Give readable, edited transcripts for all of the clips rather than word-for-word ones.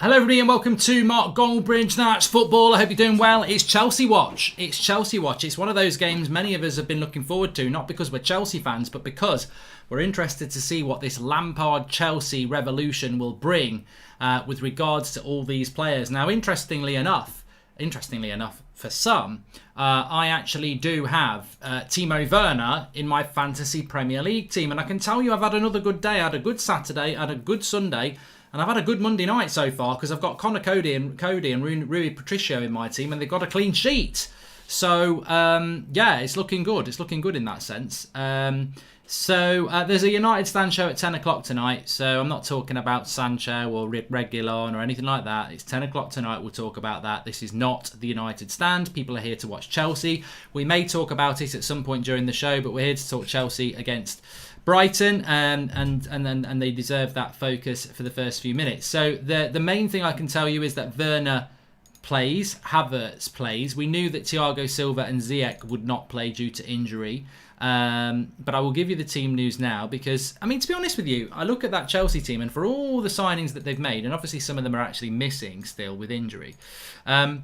Hello everybody and welcome to Mark Goldbridge. That's football. I hope you're doing well. It's Chelsea Watch. It's one of those games many of us have been looking forward to, not because we're Chelsea fans, but because we're interested to see what this Lampard-Chelsea revolution will bring with regards to all these players. Now, interestingly enough, for some, I actually do have Timo Werner in my fantasy Premier League team. And I can tell you I've had another good day. I had a good Saturday, I had a good Sunday, and I've had a good Monday night so far because I've got Conor Cody and Rui Patricio in my team, and they've got a clean sheet. So, yeah, it's looking good. It's looking good in that sense. There's a United stand show at 10 o'clock tonight. So I'm not talking about Sancho or Reguilon or anything like that. It's 10 o'clock tonight. We'll talk about that. This is not the United stand. People are here to watch Chelsea. We may talk about it at some point during the show, but we're here to talk Chelsea against Brighton, and they deserve that focus for the first few minutes. So the main thing I can tell you is that Werner plays, Havertz plays. We knew that Thiago Silva and Ziyech would not play due to injury. But I will give you the team news now because, I mean, to be honest with you, I look at that Chelsea team and for all the signings that they've made, and obviously some of them are actually missing still with injury, I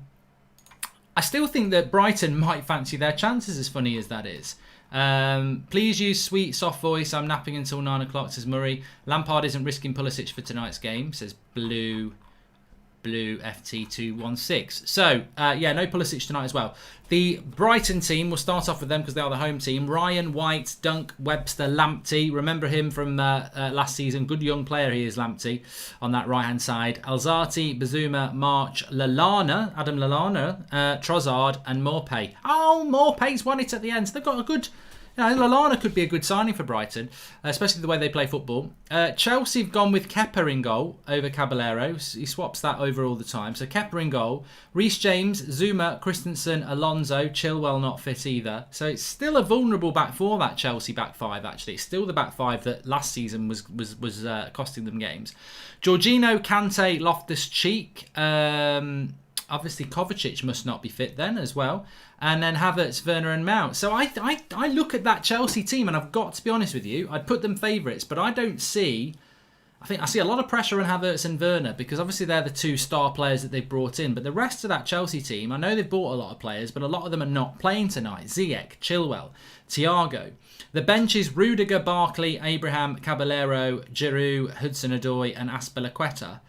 still think that Brighton might fancy their chances, as funny as that is. Please use sweet, soft voice. I'm napping until 9 o'clock, says Murray. Lampard isn't risking Pulisic for tonight's game, says Blue FT216. So, yeah, no Pulisic tonight as well. The Brighton team, we'll start off with them because they are the home team. Ryan, White, Dunk, Webster, Lamptey. Remember him from last season. Good young player he is, Lamptey, on that right-hand side. Alzati, Bazuma, March, Adam Lallana, Trossard, and Maupay. Oh, Maupay's won it at the end. So they've got a good... Lallana could be a good signing for Brighton, especially the way they play football. Chelsea have gone with Kepa in goal over Caballero. He swaps that over all the time. So Kepa in goal. Reece James, Zuma, Christensen, Alonso. Chilwell not fit either. So it's still a vulnerable back four, that Chelsea back five, actually. It's still the back five that last season was costing them games. Jorginho, Kante, Loftus-Cheek. Obviously, Kovacic must not be fit then as well. And then Havertz, Werner and Mount. So I look at that Chelsea team and I've got to be honest with you, I'd put them favourites, but I see a lot of pressure on Havertz and Werner because obviously they're the two star players that they've brought in. But the rest of that Chelsea team, I know they've bought a lot of players, but a lot of them are not playing tonight. Ziyech, Chilwell, Thiago. The bench is Rudiger, Barkley, Abraham, Caballero, Giroud, Hudson-Odoi and Azpilicueta.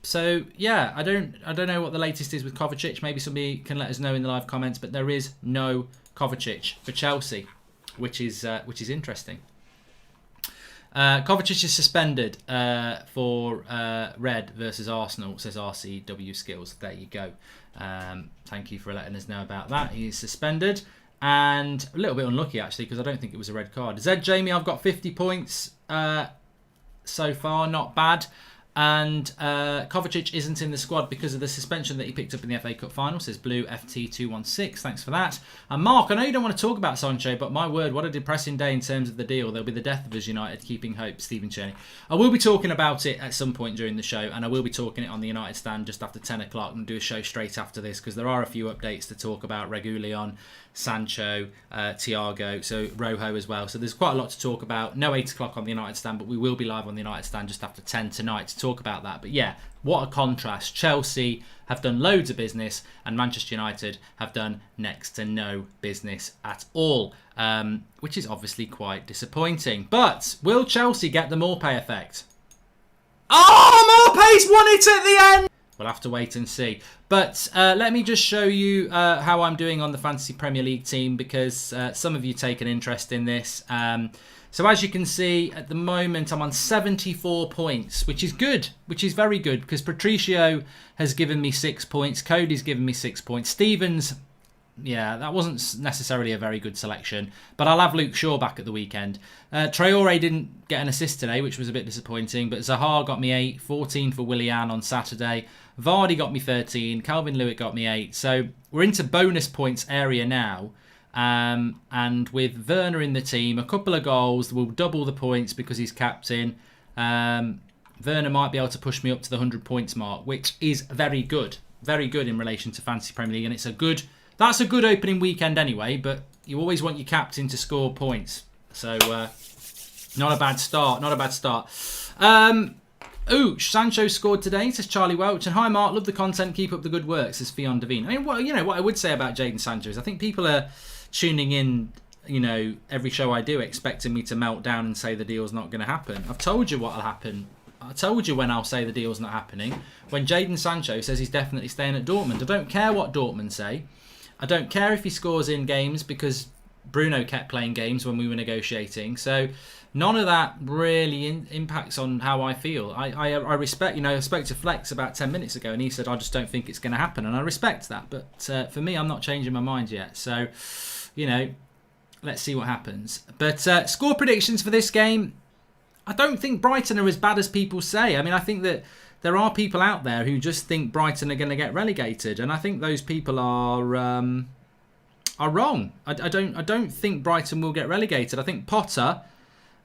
So yeah, I don't know what the latest is with Kovacic. Maybe somebody can let us know in the live comments. But there is no Kovacic for Chelsea, which is interesting. Kovacic is suspended for red versus Arsenal, says RCW Skills. There you go. Thank you for letting us know about that. He is suspended and a little bit unlucky actually because I don't think it was a red card. Zed Jamie, I've got 50 points so far, not bad. And Kovacic isn't in the squad because of the suspension that he picked up in the FA Cup final, says Blue FT216. Thanks for that. And Mark, I know you don't want to talk about Sancho, but my word, what a depressing day in terms of the deal. There'll be the death of us United, keeping hope, Stephen Cherney. I will be talking about it at some point during the show, and I will be talking it on the United stand just after 10 o'clock and do a show straight after this because there are a few updates to talk about. Reguilon, Sancho, Thiago, so Rojo as well. So there's quite a lot to talk about. No 8 o'clock on the United stand, but we will be live on the United stand just after 10 tonight to talk about that. But yeah, what a contrast. Chelsea have done loads of business and Manchester United have done next to no business at all, which is obviously quite disappointing. But will Chelsea get the Maupay effect? Oh, Maupay's won it at the end! We'll have to wait and see. But let me just show you how I'm doing on the Fantasy Premier League team because some of you take an interest in this. So as you can see, at the moment, I'm on 74 points, which is good, which is very good because Patricio has given me 6 points. Cody's given me 6 points. Stevens, yeah, that wasn't necessarily a very good selection, but I'll have Luke Shaw back at the weekend. Traore didn't get an assist today, which was a bit disappointing, but Zaha got me 8, 14 for Willian on Saturday. Vardy got me 13, Calvin Lewitt got me 8. So we're into bonus points area now. And with Werner in the team, a couple of goals will double the points because he's captain. Werner might be able to push me up to the 100 points mark, which is very good in relation to Fantasy Premier League, and that's a good opening weekend anyway. But you always want your captain to score points, so not a bad start. Ooch, Sancho scored today, says Charlie Welch. And hi, Mark, love the content, keep up the good work, says Fionn Devine. I mean, what I would say about Jadon Sancho is I think people are tuning in, every show I do expecting me to melt down and say the deal's not going to happen. I've told you what'll happen. I told you when I'll say the deal's not happening. When Jadon Sancho says he's definitely staying at Dortmund. I don't care what Dortmund say. I don't care if he scores in games because Bruno kept playing games when we were negotiating. So none of that really impacts on how I feel. I respect, I spoke to Flex about 10 minutes ago and he said, I just don't think it's going to happen. And I respect that. But for me, I'm not changing my mind yet. So, let's see what happens. But score predictions for this game. I don't think Brighton are as bad as people say. I mean, I think that there are people out there who just think Brighton are going to get relegated. And I think those people are wrong. I don't think Brighton will get relegated. I think Potter,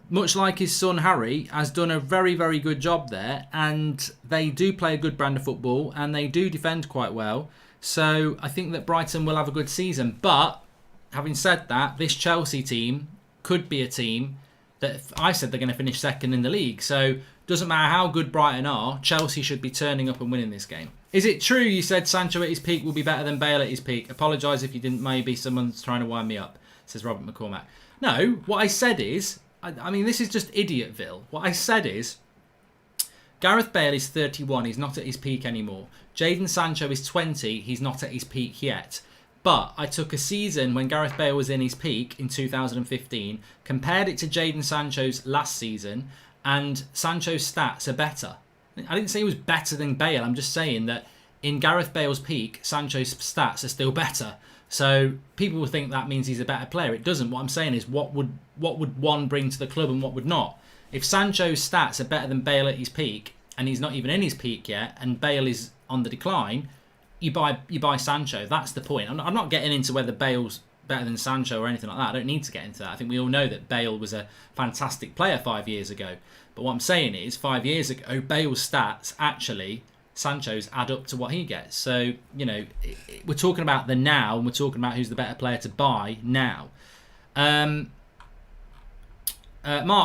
much like his son Harry, has done a very, very good job there. And they do play a good brand of football and they do defend quite well. So I think that Brighton will have a good season. But having said that, this Chelsea team could be a team that I said they're going to finish second in the league. So doesn't matter how good Brighton are, Chelsea should be turning up and winning this game. Is it true you said Sancho at his peak will be better than Bale at his peak? Apologise if you didn't. Maybe someone's trying to wind me up, says Robert McCormack. No, what I said is, I mean, this is just Idiotville. What I said is, Gareth Bale is 31. He's not at his peak anymore. Jadon Sancho is 20. He's not at his peak yet. But I took a season when Gareth Bale was in his peak in 2015, compared it to Jadon Sancho's last season, and Sancho's stats are better. I didn't say he was better than Bale. I'm just saying that in Gareth Bale's peak, Sancho's stats are still better. So people will think that means he's a better player. It doesn't. What I'm saying is what would one bring to the club and what would not. If Sancho's stats are better than Bale at his peak, and he's not even in his peak yet, and Bale is on the decline, you buy Sancho. That's the point. I'm not getting into whether Bale's better than Sancho or anything like that. I don't need to get into that. I think we all know that Bale was a fantastic player 5 years ago. But what I'm saying is 5 years ago, Bale's stats actually, Sancho's add up to what he gets. So, we're talking about the now and we're talking about who's the better player to buy now. Mark,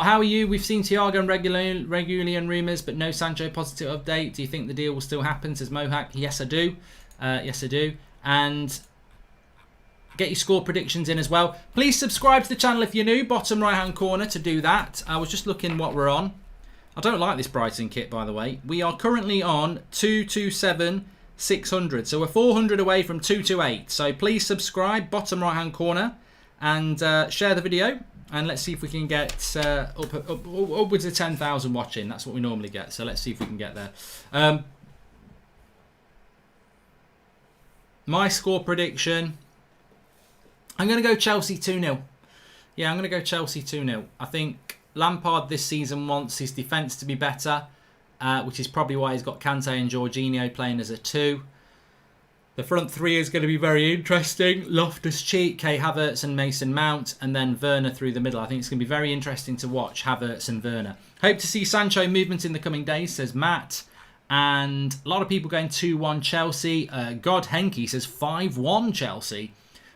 how are you? We've seen Thiago and regularly on rumours, but no Sancho positive update. Do you think the deal will still happen, says Mohak? Yes, I do. Yes, I do. And get your score predictions in as well. Please subscribe to the channel if you're new. Bottom right-hand corner to do that. I was just looking what we're on. I don't like this Brighton kit, by the way. We are currently on 227,600. So we're 400 away from 228. So please subscribe, bottom right-hand corner, and share the video. And let's see if we can get upwards of 10,000 watching. That's what we normally get. So let's see if we can get there. My score prediction, I'm going to go Chelsea 2-0. Yeah, I'm going to go Chelsea 2-0. I think Lampard this season wants his defence to be better, which is probably why he's got Kante and Jorginho playing as a 2. The front three is going to be very interesting. Loftus-Cheek, Kai Havertz and Mason Mount, and then Werner through the middle. I think it's going to be very interesting to watch Havertz and Werner. Hope to see Sancho movement in the coming days, says Matt. And a lot of people going 2-1 Chelsea. God Henke says 5-1 Chelsea.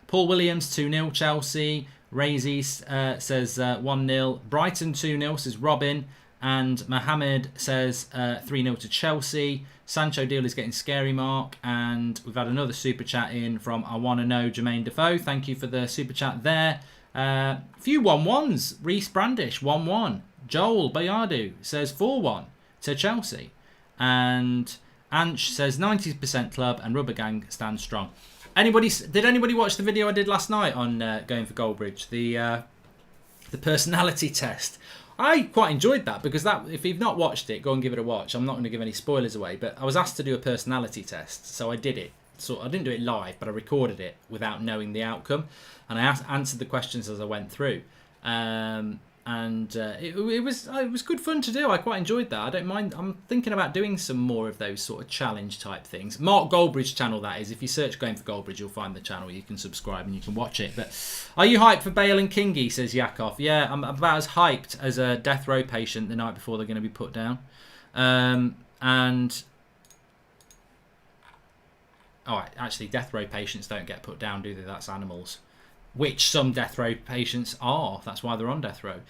Paul Williams 2-0 Chelsea. Razy says 1-0. Brighton 2-0 says Robin. And Mohammed says 3-0 to Chelsea. Sancho deal is getting scary, Mark. And we've had another super chat in from I Want to Know Jermaine Defoe. Thank you for the super chat there. Few 1-1s. Reece Brandish 1-1. Joel Bayardu says 4-1 to Chelsea. And Anch says 90% club and Rubber Gang stands strong. Did anybody watch the video I did last night on going for Goldbridge? The personality test. I quite enjoyed that because if you've not watched it, go and give it a watch. I'm not going to give any spoilers away, but I was asked to do a personality test, so I did it. So I didn't do it live, but I recorded it without knowing the outcome, and I answered the questions as I went through. It was good fun to do. I quite enjoyed that. I don't mind. I'm thinking about doing some more of those sort of challenge type things. Mark Goldbridge channel, that is. If you search Going for Goldbridge, you'll find the channel. You can subscribe and you can watch it. But are you hyped for Bale and Kingy, says Yakov. Yeah, I'm about as hyped as a death row patient the night before they're going to be put down. Actually, death row patients don't get put down, do they? That's animals. which some death row patients are. That's why they're on death row.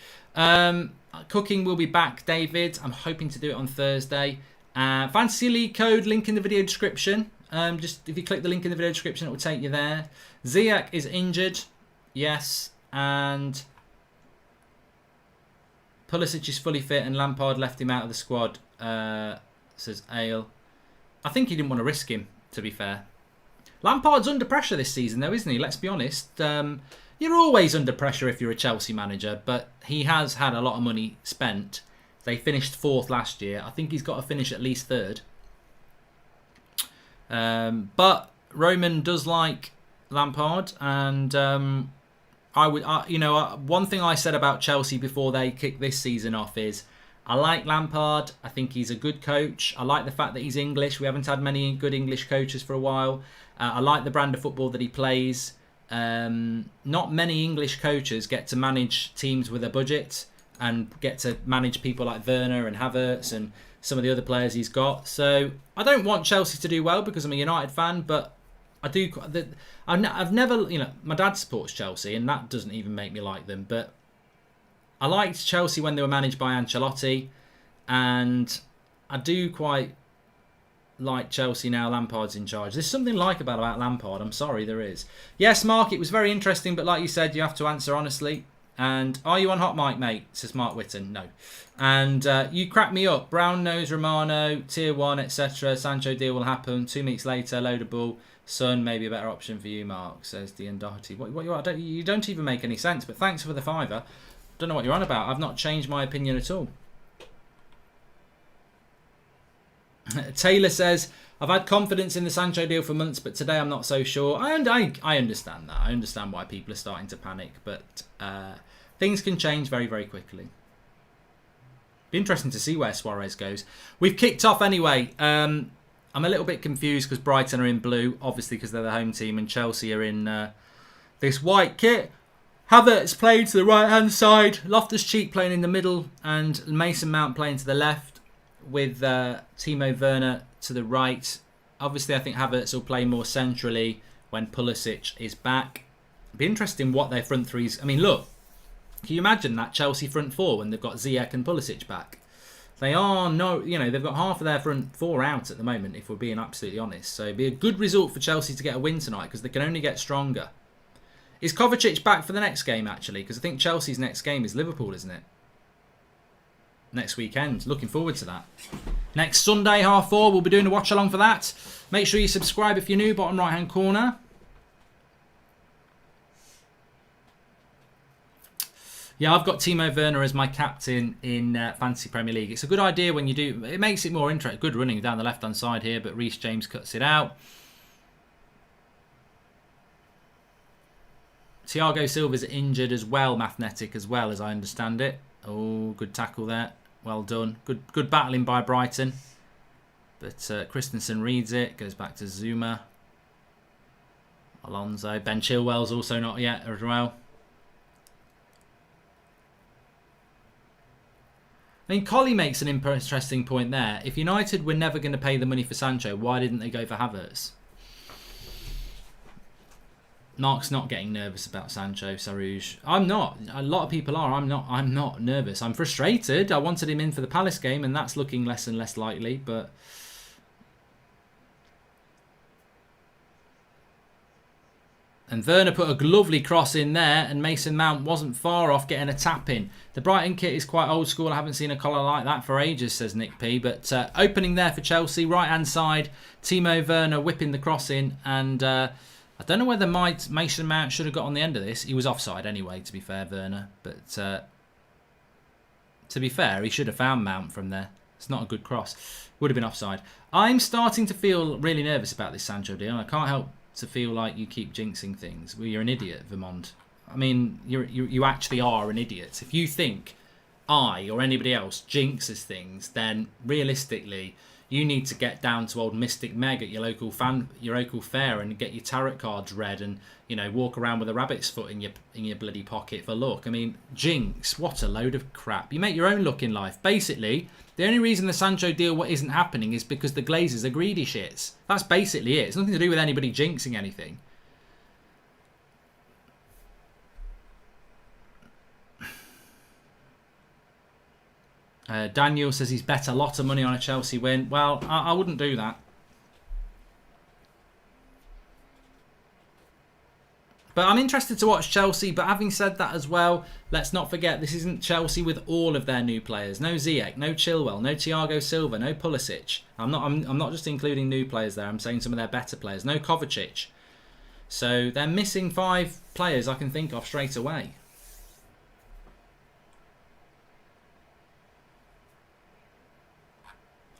Cooking will be back, David. I'm hoping to do it on Thursday. Fantasy League code, link in the video description. Just if you click the link in the video description, it will take you there. Ziyech is injured. Yes. And Pulisic is fully fit and Lampard left him out of the squad, says Ale. I think he didn't want to risk him, to be fair. Lampard's under pressure this season, though, isn't he? Let's be honest. You're always under pressure if you're a Chelsea manager, but he has had a lot of money spent. They finished 4th last year. I think he's got to finish at least 3rd. But Roman does like Lampard, and one thing I said about Chelsea before they kick this season off is I like Lampard. I think he's a good coach. I like the fact that he's English. We haven't had many good English coaches for a while. I like the brand of football that he plays. Not many English coaches get to manage teams with a budget and get to manage people like Werner and Havertz and some of the other players he's got. So I don't want Chelsea to do well because I'm a United fan, but I do. I've never, my dad supports Chelsea and that doesn't even make me like them. But I liked Chelsea when they were managed by Ancelotti, and I do quite like Chelsea now Lampard's in charge. There's something likable about Lampard. I'm sorry, there is. Yes, Mark, it was very interesting, but like you said, you have to answer honestly. And are you on hot mic, mate? Says Mark Whitten. No. And you crack me up. Brown nose, Romano, tier 1, etc. Sancho deal will happen. 2 weeks later, loadable. Son, maybe a better option for you, Mark, says Dean Doherty. You don't even make any sense, but thanks for the £5. Don't know what you're on about. I've not changed my opinion at all. Taylor says, I've had confidence in the Sancho deal for months, but today I'm not so sure. And I understand that. I understand why people are starting to panic, but things can change very, very quickly. Be interesting to see where Suarez goes. We've kicked off anyway. I'm a little bit confused because Brighton are in blue, obviously because they're the home team, and Chelsea are in this white kit. Havertz playing to the right-hand side, Loftus-Cheek playing in the middle, and Mason Mount playing to the left, with Timo Werner to the right. Obviously, I think Havertz will play more centrally when Pulisic is back. It'll be interesting what their front threes... I mean, look, can you imagine that Chelsea front four when they've got Ziyech and Pulisic back? They are they've got half of their front four out at the moment, if we're being absolutely honest. So it'd be a good result for Chelsea to get a win tonight because they can only get stronger. Is Kovacic back for the next game, actually? Because I think Chelsea's next game is Liverpool, isn't it? Next weekend. Looking forward to that. Next Sunday, 4:30, we'll be doing a watch-along for that. Make sure you subscribe if you're new, bottom right-hand corner. Yeah, I've got Timo Werner as my captain in Fantasy Premier League. It's a good idea when you do. It makes it more interesting. Good running down the left-hand side here, but Reece James cuts it out. Thiago Silva's injured as well, Mathnetic as well, as I understand it. Oh, good tackle there. Well done. Good battling by Brighton. But Christensen reads it. Goes back to Zuma. Alonso. Ben Chilwell's also not yet as well. I mean, Collie makes an interesting point there. If United were never going to pay the money for Sancho, why didn't they go for Havertz? Mark's not getting nervous about Sancho, Sarouge. I'm not. A lot of people are. I'm not nervous. I'm frustrated. I wanted him in for the Palace game, and that's looking less and less likely. But and Werner put a lovely cross in there, and Mason Mount wasn't far off getting a tap in. The Brighton kit is quite old school. I haven't seen a collar like that for ages, says Nick P. But opening there for Chelsea, right-hand side, Timo Werner whipping the cross in, and I don't know whether Mason Mount should have got on the end of this. He was offside anyway, to be fair, Werner. But to be fair, he should have found Mount from there. It's not a good cross. Would have been offside. I'm starting to feel really nervous about this Sancho deal. I can't help to feel like you keep jinxing things. Well, you're an idiot, Vermont. I mean, you actually are an idiot. If you think I or anybody else jinxes things, then realistically, you need to get down to old Mystic Meg at your local fair and get your tarot cards read and walk around with a rabbit's foot in your bloody pocket for luck. I mean, jinx, what a load of crap. You make your own luck in life. Basically, the only reason the Sancho deal isn't happening is because the Glazers are greedy shits. That's basically it. It's nothing to do with anybody jinxing anything. Daniel says he's bet a lot of money on a Chelsea win. Well, I wouldn't do that. But I'm interested to watch Chelsea. But having said that as well, let's not forget this isn't Chelsea with all of their new players. No Ziyech, no Chilwell, no Thiago Silva, no Pulisic. I'm not just including new players there. I'm saying some of their better players. No Kovacic. So they're missing 5 players I can think of straight away.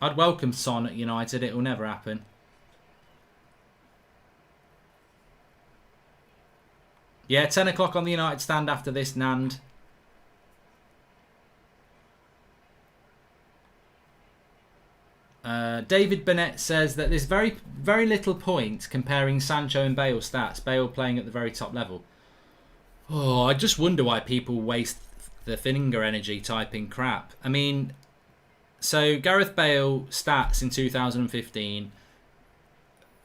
I'd welcome Son at United. It will never happen. Yeah, 10 o'clock on the United stand after this, Nand. David Burnett says that there's very little point comparing Sancho and Bale stats. Bale playing at the very top level. Oh, I just wonder why people waste the finger energy typing crap. I mean... So, Gareth Bale stats in 2015,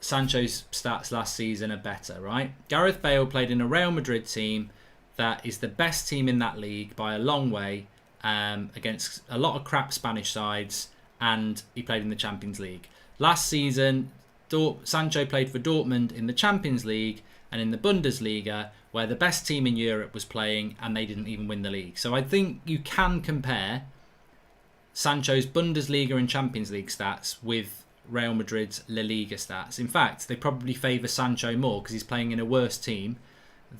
Sancho's stats last season are better, right? Gareth Bale played in a Real Madrid team that is the best team in that league by a long way, against a lot of crap Spanish sides, and he played in the Champions League. Last season, Sancho played for Dortmund in the Champions League and in the Bundesliga, where the best team in Europe was playing, and they didn't even win the league. So I think you can compare Sancho's Bundesliga and Champions League stats with Real Madrid's La Liga stats. In fact, they probably favour Sancho more because he's playing in a worse team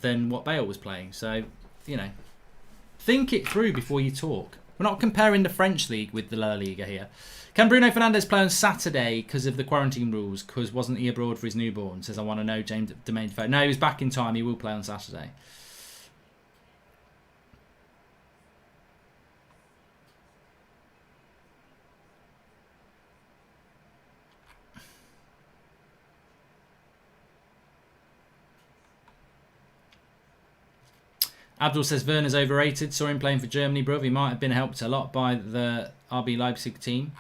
than what Bale was playing. So, think it through before you talk. We're not comparing the French league with the La Liga here. Can Bruno Fernandes play on Saturday because of the quarantine rules? Because wasn't he abroad for his newborn? Says, I want to know, James Domain. No, he was back in time. He will play on Saturday. Abdul says Werner's overrated. Saw him playing for Germany, bruv. He might have been helped a lot by the RB Leipzig team.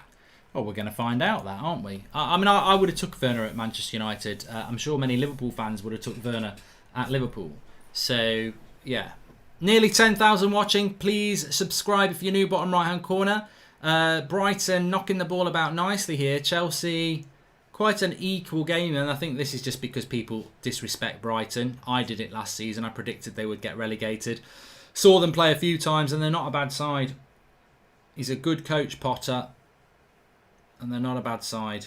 Well, we're going to find out that, aren't we? I mean, I would have took Werner at Manchester United. I'm sure many Liverpool fans would have took Werner at Liverpool. So, yeah. Nearly 10,000 watching. Please subscribe if you're new, bottom right-hand corner. Brighton knocking the ball about nicely here. Chelsea... Quite an equal game, and I think this is just because people disrespect Brighton. I did it last season. I predicted they would get relegated. Saw them play a few times, and they're not a bad side. He's a good coach, Potter, and they're not a bad side.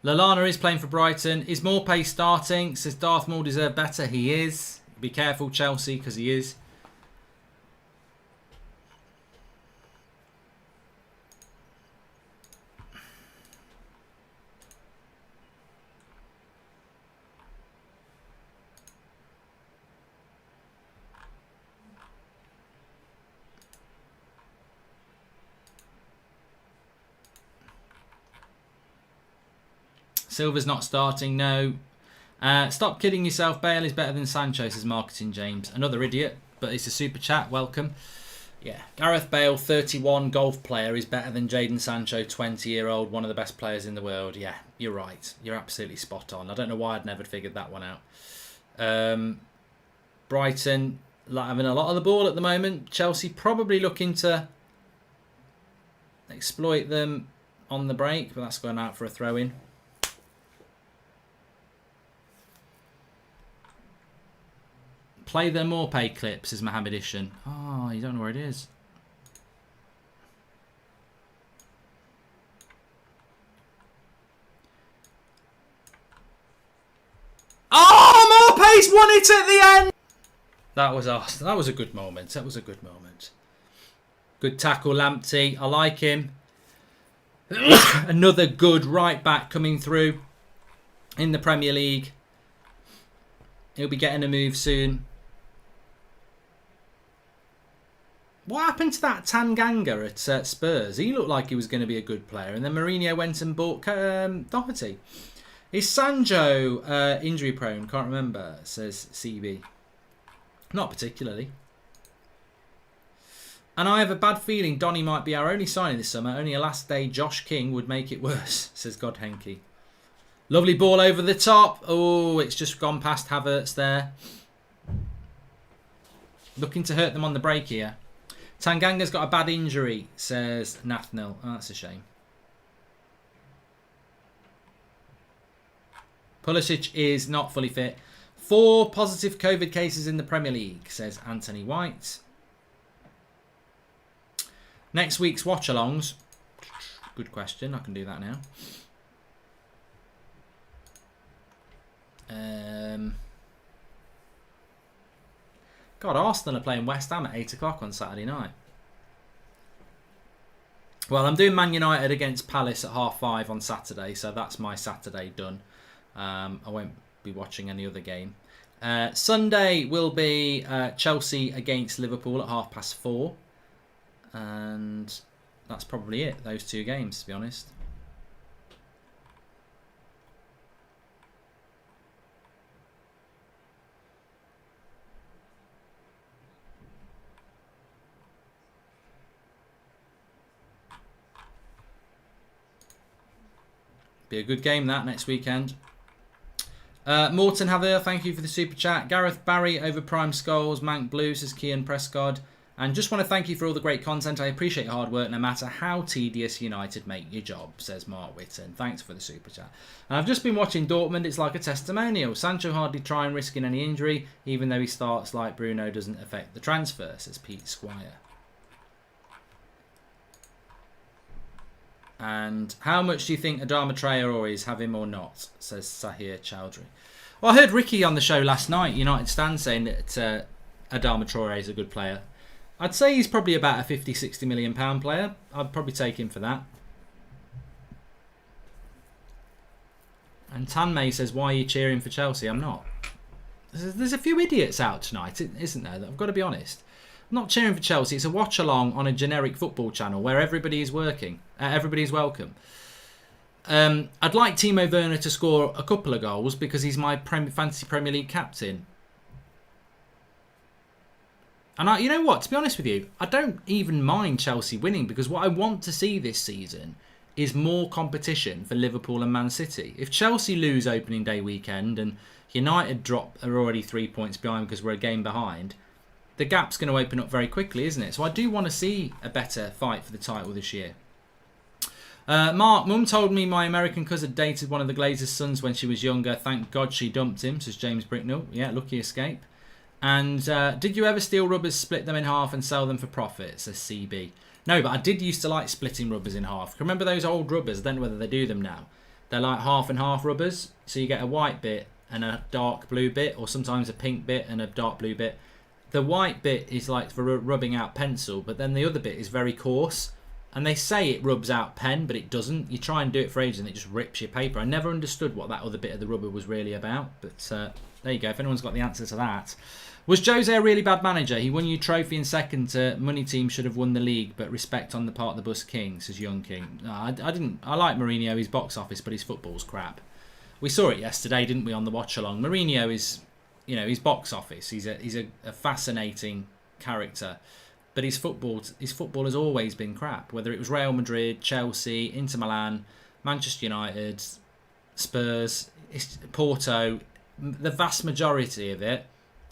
Lallana is playing for Brighton. Is Morpay starting? Says Darth Maul deserve better. He is. Be careful, Chelsea, because he is. Silva's not starting, no. Stop kidding yourself. Bale is better than Sancho, says Marketing James. Another idiot, but it's a super chat. Welcome. Yeah, Gareth Bale, 31, golf player, is better than Jadon Sancho, 20-year-old, one of the best players in the world. Yeah, you're right. You're absolutely spot on. I don't know why I'd never figured that one out. Brighton having a lot of the ball at the moment. Chelsea probably looking to exploit them on the break, but that's going out for a throw-in. Play the Morpay clip, says Mohammed Ishan. Oh, you don't know where it is. Oh, Morpay's won it at the end! That was awesome. That was a good moment. That was a good moment. Good tackle, Lamptey. I like him. Another good right back coming through in the Premier League. He'll be getting a move soon. What happened to that Tanganga at Spurs? He looked like he was going to be a good player. And then Mourinho went and bought Doherty. Is Sancho injury prone? Can't remember, says CB. Not particularly. And I have a bad feeling Donny might be our only signing this summer. Only a last day Josh King would make it worse, says God Henke. Lovely ball over the top. Oh, it's just gone past Havertz there. Looking to hurt them on the break here. Tanganga's got a bad injury, says Nathnil. Oh, that's a shame. Pulisic is not fully fit. 4 positive COVID cases in the Premier League, says Anthony White. Next week's watch-alongs. Good question. I can do that now. God, Arsenal are playing West Ham at 8 o'clock on Saturday night. Well, I'm doing Man United against Palace at 5:30 on Saturday, so that's my Saturday done. I won't be watching any other game. Sunday will be Chelsea against Liverpool at 4:30. And that's probably it, those 2 games, to be honest. Be a good game that next weekend. Morton Haver, thank you for the super chat. Gareth Barry over Prime Skulls. Mank Blue says Kian Prescott. And just want to thank you for all the great content. I appreciate your hard work no matter how tedious United make your job, says Mark Whitton. Thanks for the super chat. And I've just been watching Dortmund. It's like a testimonial. Sancho hardly trying risking any injury, even though he starts like Bruno doesn't affect the transfer, says Pete Squire. And how much do you think Adama Traore is, have him or not, says Sahir Chowdhury. Well, I heard Ricky on the show last night, United Stand, saying that Adama Traore is a good player. I'd say he's probably about a 50, 60 million pound player. I'd probably take him for that. And Tanmay says, why are you cheering for Chelsea? I'm not. There's a few idiots out tonight, isn't there? I've got to be honest. I'm not cheering for Chelsea. It's a watch along on a generic football channel where everybody is working. Everybody's welcome. I'd like Timo Werner to score a couple of goals because he's my fantasy Premier League captain. And you know what? To be honest with you, I don't even mind Chelsea winning because what I want to see this season is more competition for Liverpool and Man City. If Chelsea lose opening day weekend and United are already 3 points behind because we're a game behind, the gap's going to open up very quickly, isn't it? So I do want to see a better fight for the title this year. Mark, Mum told me my American cousin dated one of the Glazers' sons when she was younger. Thank God she dumped him, says James Bricknell. Yeah, lucky escape. And did you ever steal rubbers, split them in half and sell them for profit, says CB. No, but I did used to like splitting rubbers in half. Remember those old rubbers? I don't know whether they do them now. They're like half and half rubbers. So you get a white bit and a dark blue bit, or sometimes a pink bit and a dark blue bit. The white bit is like for rubbing out pencil, but then the other bit is very coarse. And they say it rubs out pen, but it doesn't. You try and do it for ages and it just rips your paper. I never understood what that other bit of the rubber was really about. But there you go, if anyone's got the answer to that. Was Jose a really bad manager? He won you trophy in second to money team, should have won the league, but respect on the part of the Bus King, says Young King. No, I didn't. I like Mourinho, his box office, but his football's crap. We saw it yesterday, didn't we, on the watch along? Mourinho is, his box office. He's a fascinating character, but his football has always been crap. Whether it was Real Madrid, Chelsea, Inter Milan, Manchester United, Spurs, Porto, the vast majority of it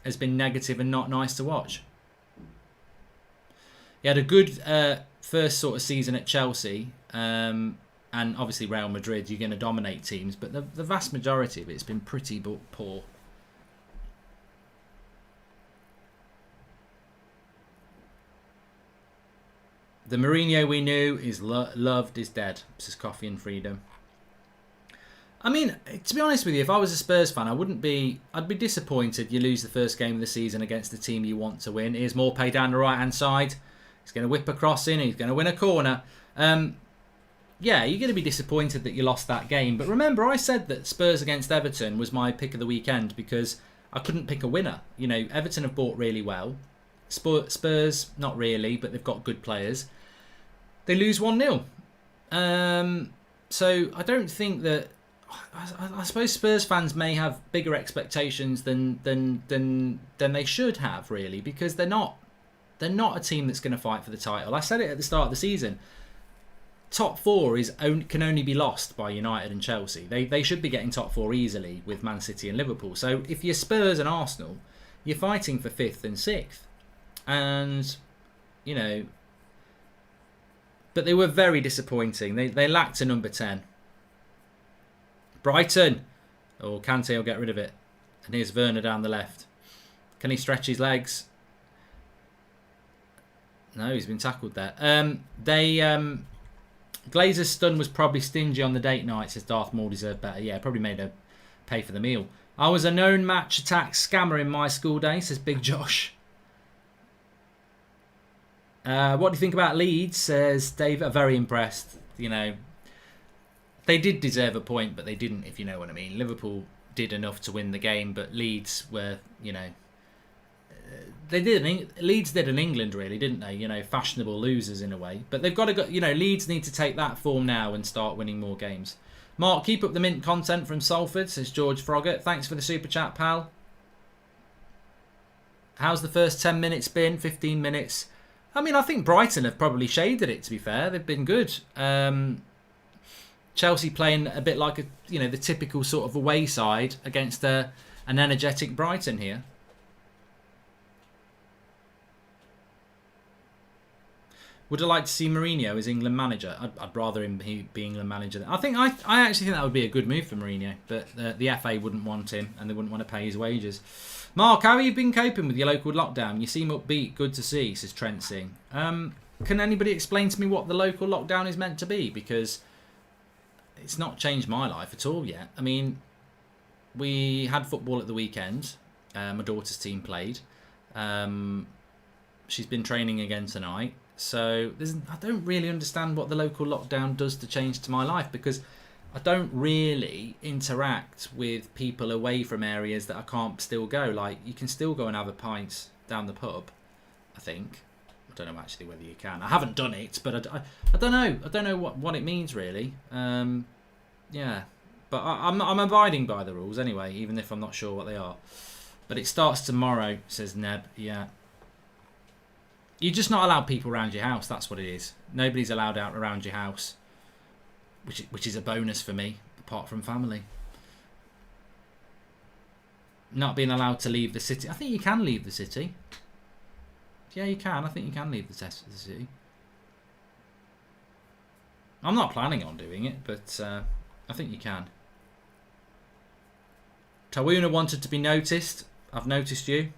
has been negative and not nice to watch. He had a good first sort of season at Chelsea, and obviously Real Madrid, you're going to dominate teams, but the vast majority of it's been pretty poor. The Mourinho we knew is loved is dead, says Coffee and Freedom. I mean, to be honest with you, if I was a Spurs fan, I'd be disappointed you lose the first game of the season against the team you want to win. Here's Morpay down the right-hand side. He's going to whip a cross in. He's going to win a corner. Yeah, you're going to be disappointed that you lost that game. But remember, I said that Spurs against Everton was my pick of the weekend because I couldn't pick a winner. Everton have bought really well. Spurs, not really, but they've got good players. They lose 1-0. So I don't think that... I suppose Spurs fans may have bigger expectations than they should have, really, because they're not they're not a team that's going to fight for the title. I said it at the start of the season. Top 4 can only be lost by United and Chelsea. They should be getting top 4 easily with Man City and Liverpool. So if you're Spurs and Arsenal, you're fighting for 5th and 6th. And, you know, but they were very disappointing. They lacked a number 10. Brighton. Oh, Kante will get rid of it. And here's Werner down the left. Can he stretch his legs? No, he's been tackled there. Glazer's stun was probably stingy on the date night, says Darth Maul deserved better. Yeah, probably made her pay for the meal. I was a known match attack scammer in my school days, says Big Josh. What do you think about Leeds, says Dave. I'm very impressed. You know, they did deserve a point, but they didn't, if you know what I mean. Liverpool did enough to win the game, but Leeds were, you know, Leeds did in England, really, didn't they? You know, fashionable losers in a way. But they've got to go, you know, Leeds need to take that form now and start winning more games. Mark, keep up the mint content from Salford, says George Froggatt. Thanks for the super chat, pal. How's the first 10 minutes been? 15 minutes? I mean, I think Brighton have probably shaded it, to be fair. They've been good. Chelsea playing a bit like the typical sort of away side against an energetic Brighton here. Would I like to see Mourinho as England manager? I'd rather him be England manager. I actually think that would be a good move for Mourinho, but the FA wouldn't want him and they wouldn't want to pay his wages. Mark, how have you been coping with your local lockdown? You seem upbeat. Good to see, says Trent Singh. Can anybody explain to me what the local lockdown is meant to be? Because it's not changed my life at all yet. I mean, we had football at the weekend. My daughter's team played. She's been training again tonight. So I don't really understand what the local lockdown does to change to my life, because I don't really interact with people away from areas that I can't still go. Like, you can still go and have a pint down the pub, I think. I don't know actually whether you can. I haven't done it, but I don't know. I don't know what it means really. Yeah, but I'm abiding by the rules anyway, even if I'm not sure what they are. But it starts tomorrow, says Neb. Yeah. You're just not allowed people around your house. That's what it is. Nobody's allowed out around your house, which is a bonus for me, apart from family. Not being allowed to leave the city. I think you can leave the city. Yeah, you can. I think you can leave the city. I'm not planning on doing it, but I think you can. Tawuna wanted to be noticed. I've noticed you.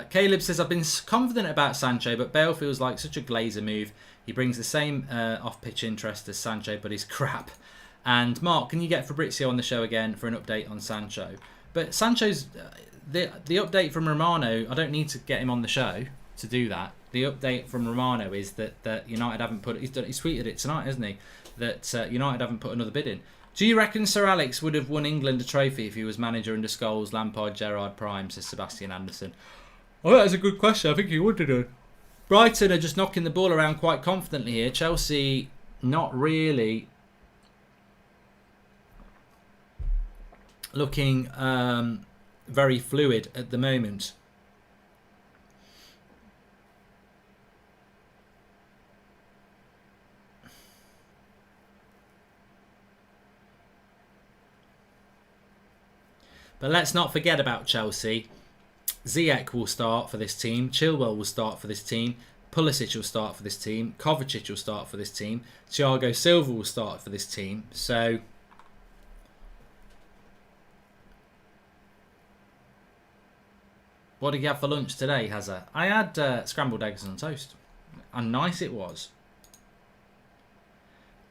Caleb says, I've been confident about Sancho, but Bale feels like such a Glazer move. He brings the same off-pitch interest as Sancho, but he's crap. And Mark, can you get Fabrizio on the show again for an update on Sancho? But Sancho's the update from Romano. I don't need to get him on the show to do that. The update from Romano is that United haven't put. He's tweeted it tonight, hasn't he? That United haven't put another bid in. Do you reckon Sir Alex would have won England a trophy if he was manager under Scholes, Lampard, Gerrard, Prime? Says Sebastian Anderson. Oh, that's a good question. I think he would have done. Brighton are just knocking the ball around quite confidently here. Chelsea, not really looking very fluid at the moment. But let's not forget about Chelsea. Ziyech will start for this team. Chilwell will start for this team. Pulisic will start for this team. Kovacic will start for this team. Thiago Silva will start for this team. So what did you have for lunch today, Hazza? I had scrambled eggs on toast. And nice it was.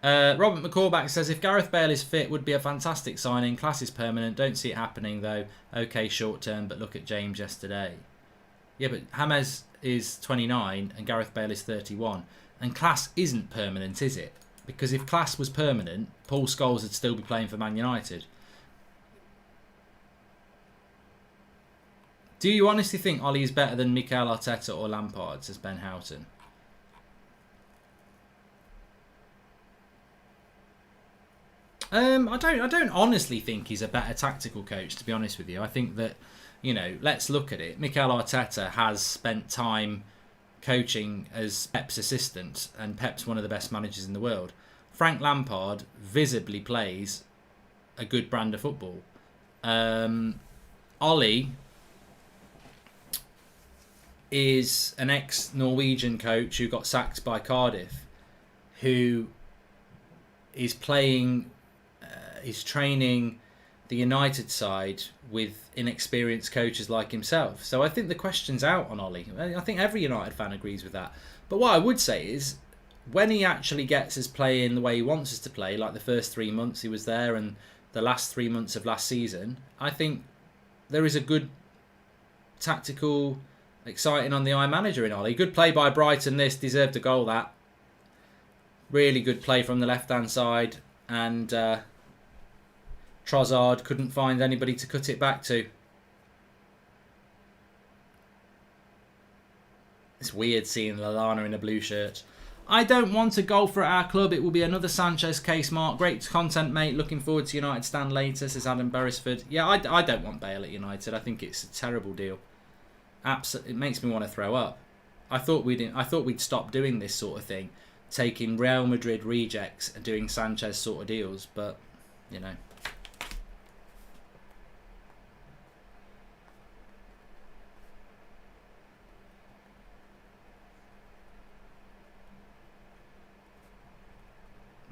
Robert McCallback says, if Gareth Bale is fit, would be a fantastic signing. Class is permanent. Don't see it happening, though. Okay, short term, but look at James yesterday. Yeah, but James is 29 and Gareth Bale is 31. And Class isn't permanent, is it? Because if Class was permanent, Paul Scholes would still be playing for Man United. Do you honestly think Ollie is better than Mikel Arteta or Lampard, says Ben Houghton? I don't honestly think he's a better tactical coach, to be honest with you. I think that, let's look at it. Mikel Arteta has spent time coaching as Pep's assistant, and Pep's one of the best managers in the world. Frank Lampard visibly plays a good brand of football. Ollie is an ex-Norwegian coach who got sacked by Cardiff, who is playing, is training the United side with inexperienced coaches like himself. So I think the question's out on Ollie. I think every United fan agrees with that. But what I would say is, when he actually gets us playing the way he wants us to play, like the first 3 months he was there and the last 3 months of last season, I think there is a good tactical, exciting on the eye manager in Ollie. Good play by Brighton. This deserved a goal. That really good play from the left-hand side, and Trossard couldn't find anybody to cut it back to. It's weird seeing Lallana in a blue shirt. I don't want a goal for our club. It will be another Sanchez case, Mark. Great content, mate. Looking forward to United stand later, says Adam Beresford. Yeah, I don't want Bale at United. I think it's a terrible deal. Absolutely, it makes me want to throw up. I thought we'd stop doing this sort of thing, taking Real Madrid rejects and doing Sanchez sort of deals, but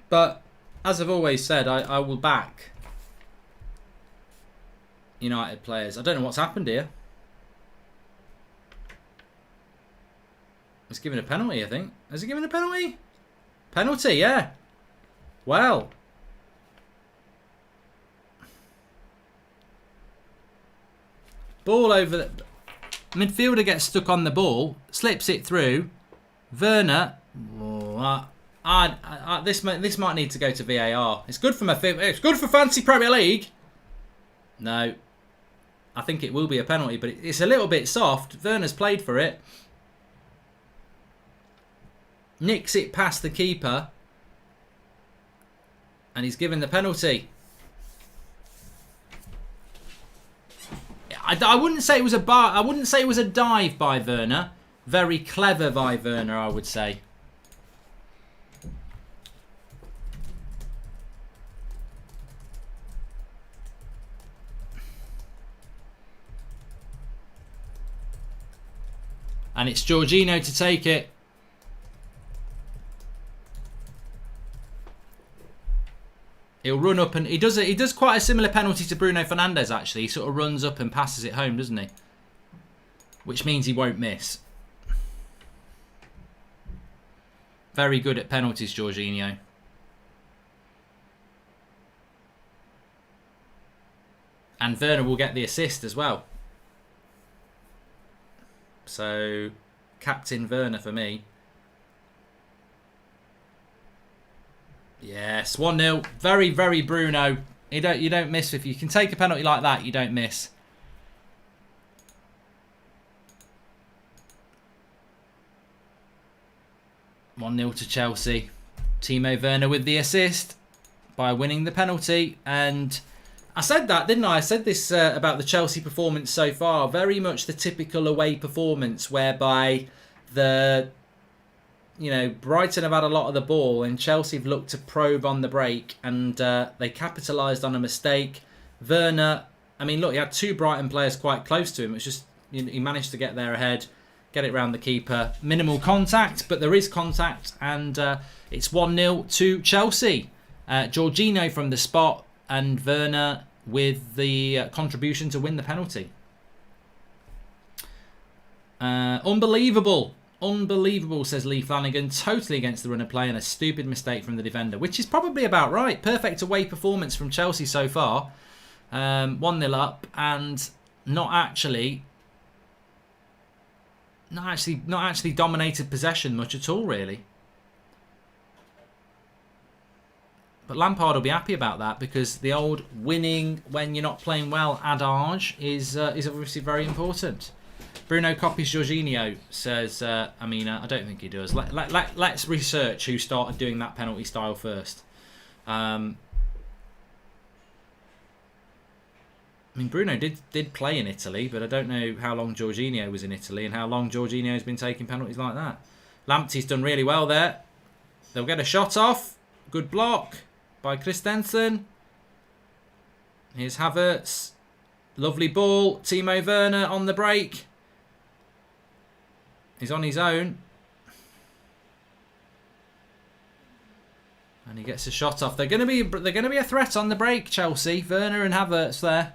But as I've always said, I will back United players. I don't know what's happened here. It's given a penalty, I think. Has it given a penalty? Penalty, yeah. Well. Ball over the... Midfielder gets stuck on the ball, slips it through. Werner... this might need to go to VAR. It's good for fancy Premier League. No. I think it will be a penalty, but it's a little bit soft. Werner's played for it. Nicks it past the keeper, and he's given the penalty. I wouldn't say it was I wouldn't say it was a dive by Werner. Very clever by Werner, I would say. And it's Jorginho to take it. He'll run up and he does quite a similar penalty to Bruno Fernandes actually. He sort of runs up and passes it home, doesn't he? Which means he won't miss. Very good at penalties, Jorginho. And Werner will get the assist as well. So, Captain Werner for me. Yes, 1-0. Very, very Bruno. You don't miss. If you can take a penalty like that, you don't miss. (1-0) to Chelsea. Timo Werner with the assist by winning the penalty. And I said that, didn't I? I said this about the Chelsea performance so far. Very much the typical away performance whereby Brighton have had a lot of the ball and Chelsea have looked to probe on the break, and they capitalised on a mistake. Werner, I mean, look, he had two Brighton players quite close to him. It's just he managed to get there ahead, get it round the keeper. Minimal contact, but there is contact, and it's 1-0 to Chelsea. Jorginho from the spot, and Werner with the contribution to win the penalty. Unbelievable. Unbelievable, says Lee Flanagan. Totally against the run of play and a stupid mistake from the defender, which is probably about right. Perfect away performance from Chelsea so far. 1-0 up and not actually dominated possession much at all, really. But Lampard will be happy about that, because the old winning when you're not playing well adage is obviously very important. Bruno copies Jorginho, says Amina. I don't think he does. Let's research who started doing that penalty style first. I mean, Bruno did play in Italy, but I don't know how long Jorginho was in Italy and how long Jorginho's been taking penalties like that. Lamptey's done really well there. They'll get a shot off. Good block by Christensen. Here's Havertz. Lovely ball. Timo Werner on the break. He's on his own. And he gets a shot off. They're going to be a threat on the break, Chelsea. Werner and Havertz there.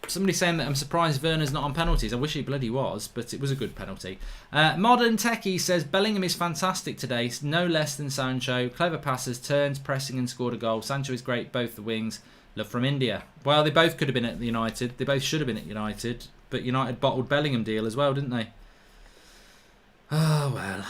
Somebody saying that I'm surprised Werner's not on penalties. I wish he bloody was, but it was a good penalty. Modern Techie says Bellingham is fantastic today. No less than Sancho. Clever passes, turns, pressing and scored a goal. Sancho is great, both the wings. Love from India. Well, they both could have been at the United. They both should have been at United. But United bottled Bellingham deal as well, didn't they? Oh, well.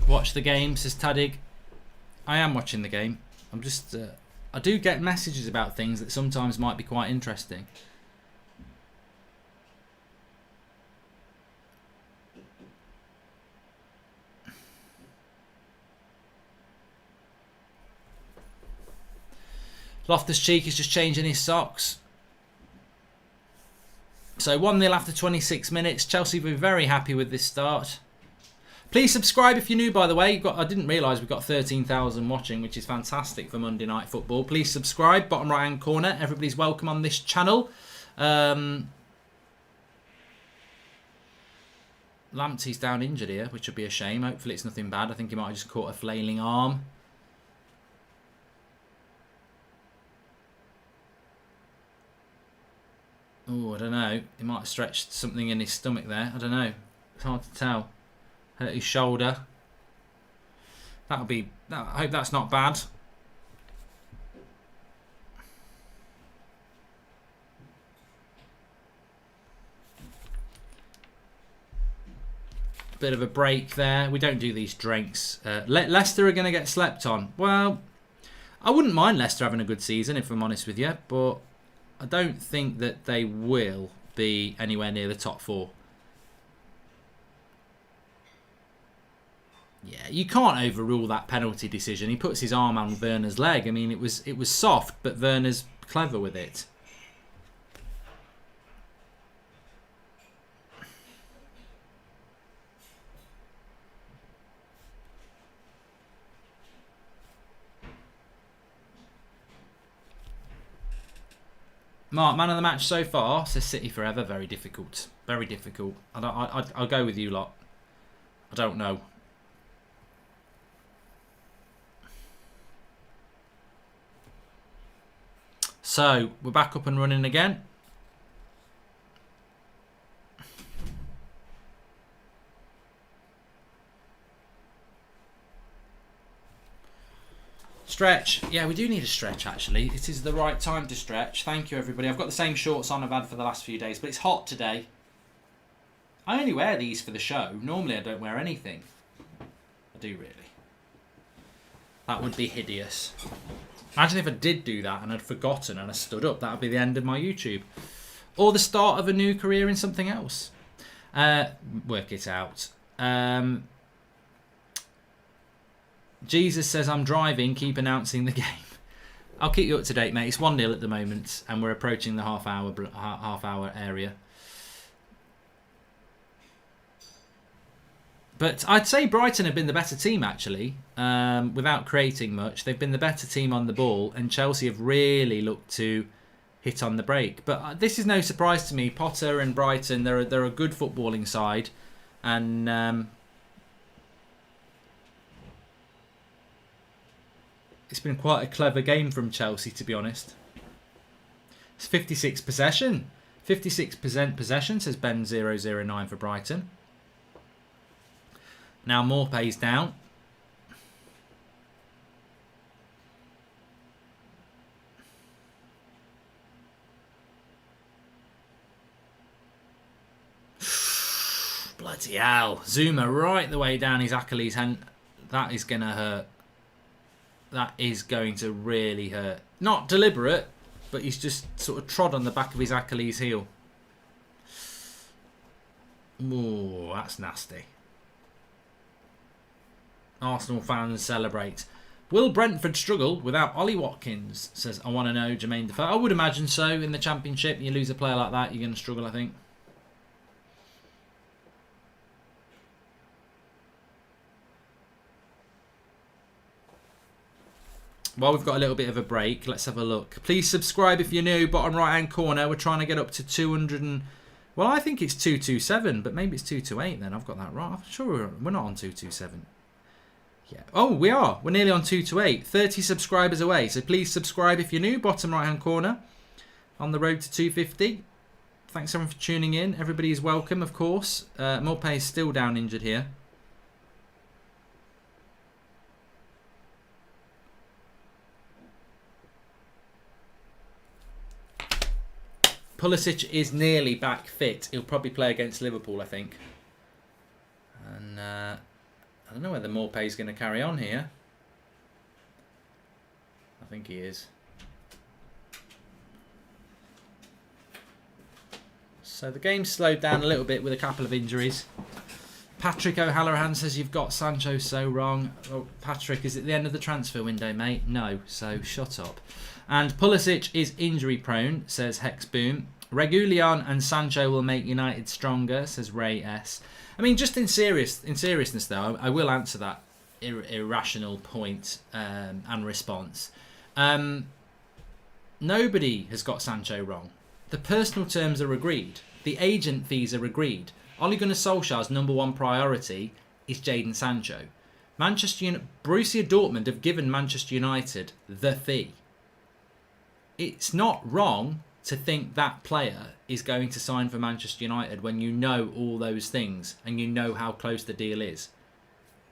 Watch the game, says Tadig. I am watching the game. I'm just... I do get messages about things that sometimes might be quite interesting. Loftus-Cheek is just changing his socks. So 1-0 after 26 minutes. Chelsea will be very happy with this start. Please subscribe if you're new, by the way. I didn't realise we've got 13,000 watching, which is fantastic for Monday Night Football. Please subscribe, bottom right-hand corner. Everybody's welcome on this channel. Lamptey's down injured here, which would be a shame. Hopefully it's nothing bad. I think he might have just caught a flailing arm. Oh, I don't know. He might have stretched something in his stomach there. I don't know. It's hard to tell. Hurt his shoulder. I hope that's not bad. Bit of a break there. We don't do these drinks. Leicester are going to get slept on. Well, I wouldn't mind Leicester having a good season, if I'm honest with you, but I don't think that they will be anywhere near the top four. Yeah, you can't overrule that penalty decision. He puts his arm on Werner's leg. I mean, it was soft, but Werner's clever with it. Mark, man of the match so far, says City forever. Very difficult. Very difficult. I'll go with you lot. I don't know. So, we're back up and running again. Stretch. Yeah, we do need a stretch, actually. It is the right time to stretch. Thank you, everybody. I've got the same shorts on I've had for the last few days, but it's hot today. I only wear these for the show. Normally, I don't wear anything. I do, really. That would be hideous. Imagine if I did do that and I'd forgotten and I stood up. That would be the end of my YouTube. Or the start of a new career in something else. Work it out. Jesus says, I'm driving. Keep announcing the game. I'll keep you up to date, mate. It's 1-0 at the moment and we're approaching the half hour area. But I'd say Brighton have been the better team, actually, without creating much. They've been the better team on the ball, and Chelsea have really looked to hit on the break. But this is no surprise to me. Potter and Brighton, they're a good footballing side. And it's been quite a clever game from Chelsea, to be honest. It's 56 possession. 56% possession, says Ben009 for Brighton. Now Morpay's down. Bloody hell. Zuma right the way down his Achilles hand. That is going to hurt. That is going to really hurt. Not deliberate, but he's just sort of trod on the back of his Achilles heel. Ooh, that's nasty. Arsenal fans celebrate. Will Brentford struggle without Ollie Watkins? Says, I want to know, Jermaine Defoe. I would imagine so. In the Championship, you lose a player like that, you're going to struggle, I think. While we've got a little bit of a break, let's have a look. Please subscribe if you're new. Bottom right-hand corner, we're trying to get up to 200 and... Well, I think it's 227, but maybe it's 228 then. I've got that right. I'm sure we're not on 227. Yeah. Oh, we are. We're nearly on 228. 30 subscribers away. So please subscribe if you're new. Bottom right-hand corner. On the road to 250. Thanks everyone for tuning in. Everybody is welcome, of course. Morpay is still down injured here. Pulisic is nearly back fit. He'll probably play against Liverpool, I think. And I don't know whether Morpay's going to carry on here. I think he is. So the game's slowed down a little bit with a couple of injuries. Patrick O'Halloran says you've got Sancho so wrong. Oh, Patrick, is it the end of the transfer window, mate? No, so shut up. And Pulisic is injury prone, says Hexboom. Regulion and Sancho will make United stronger, says Ray S. I mean, just in seriousness though, I will answer that irrational point and response. Nobody has got Sancho wrong. The personal terms are agreed. The agent fees are agreed. Ole Gunnar Solskjaer's number one priority is Jadon Sancho. Borussia Dortmund have given Manchester United the fee. It's not wrong to think that player is going to sign for Manchester United when you know all those things and you know how close the deal is.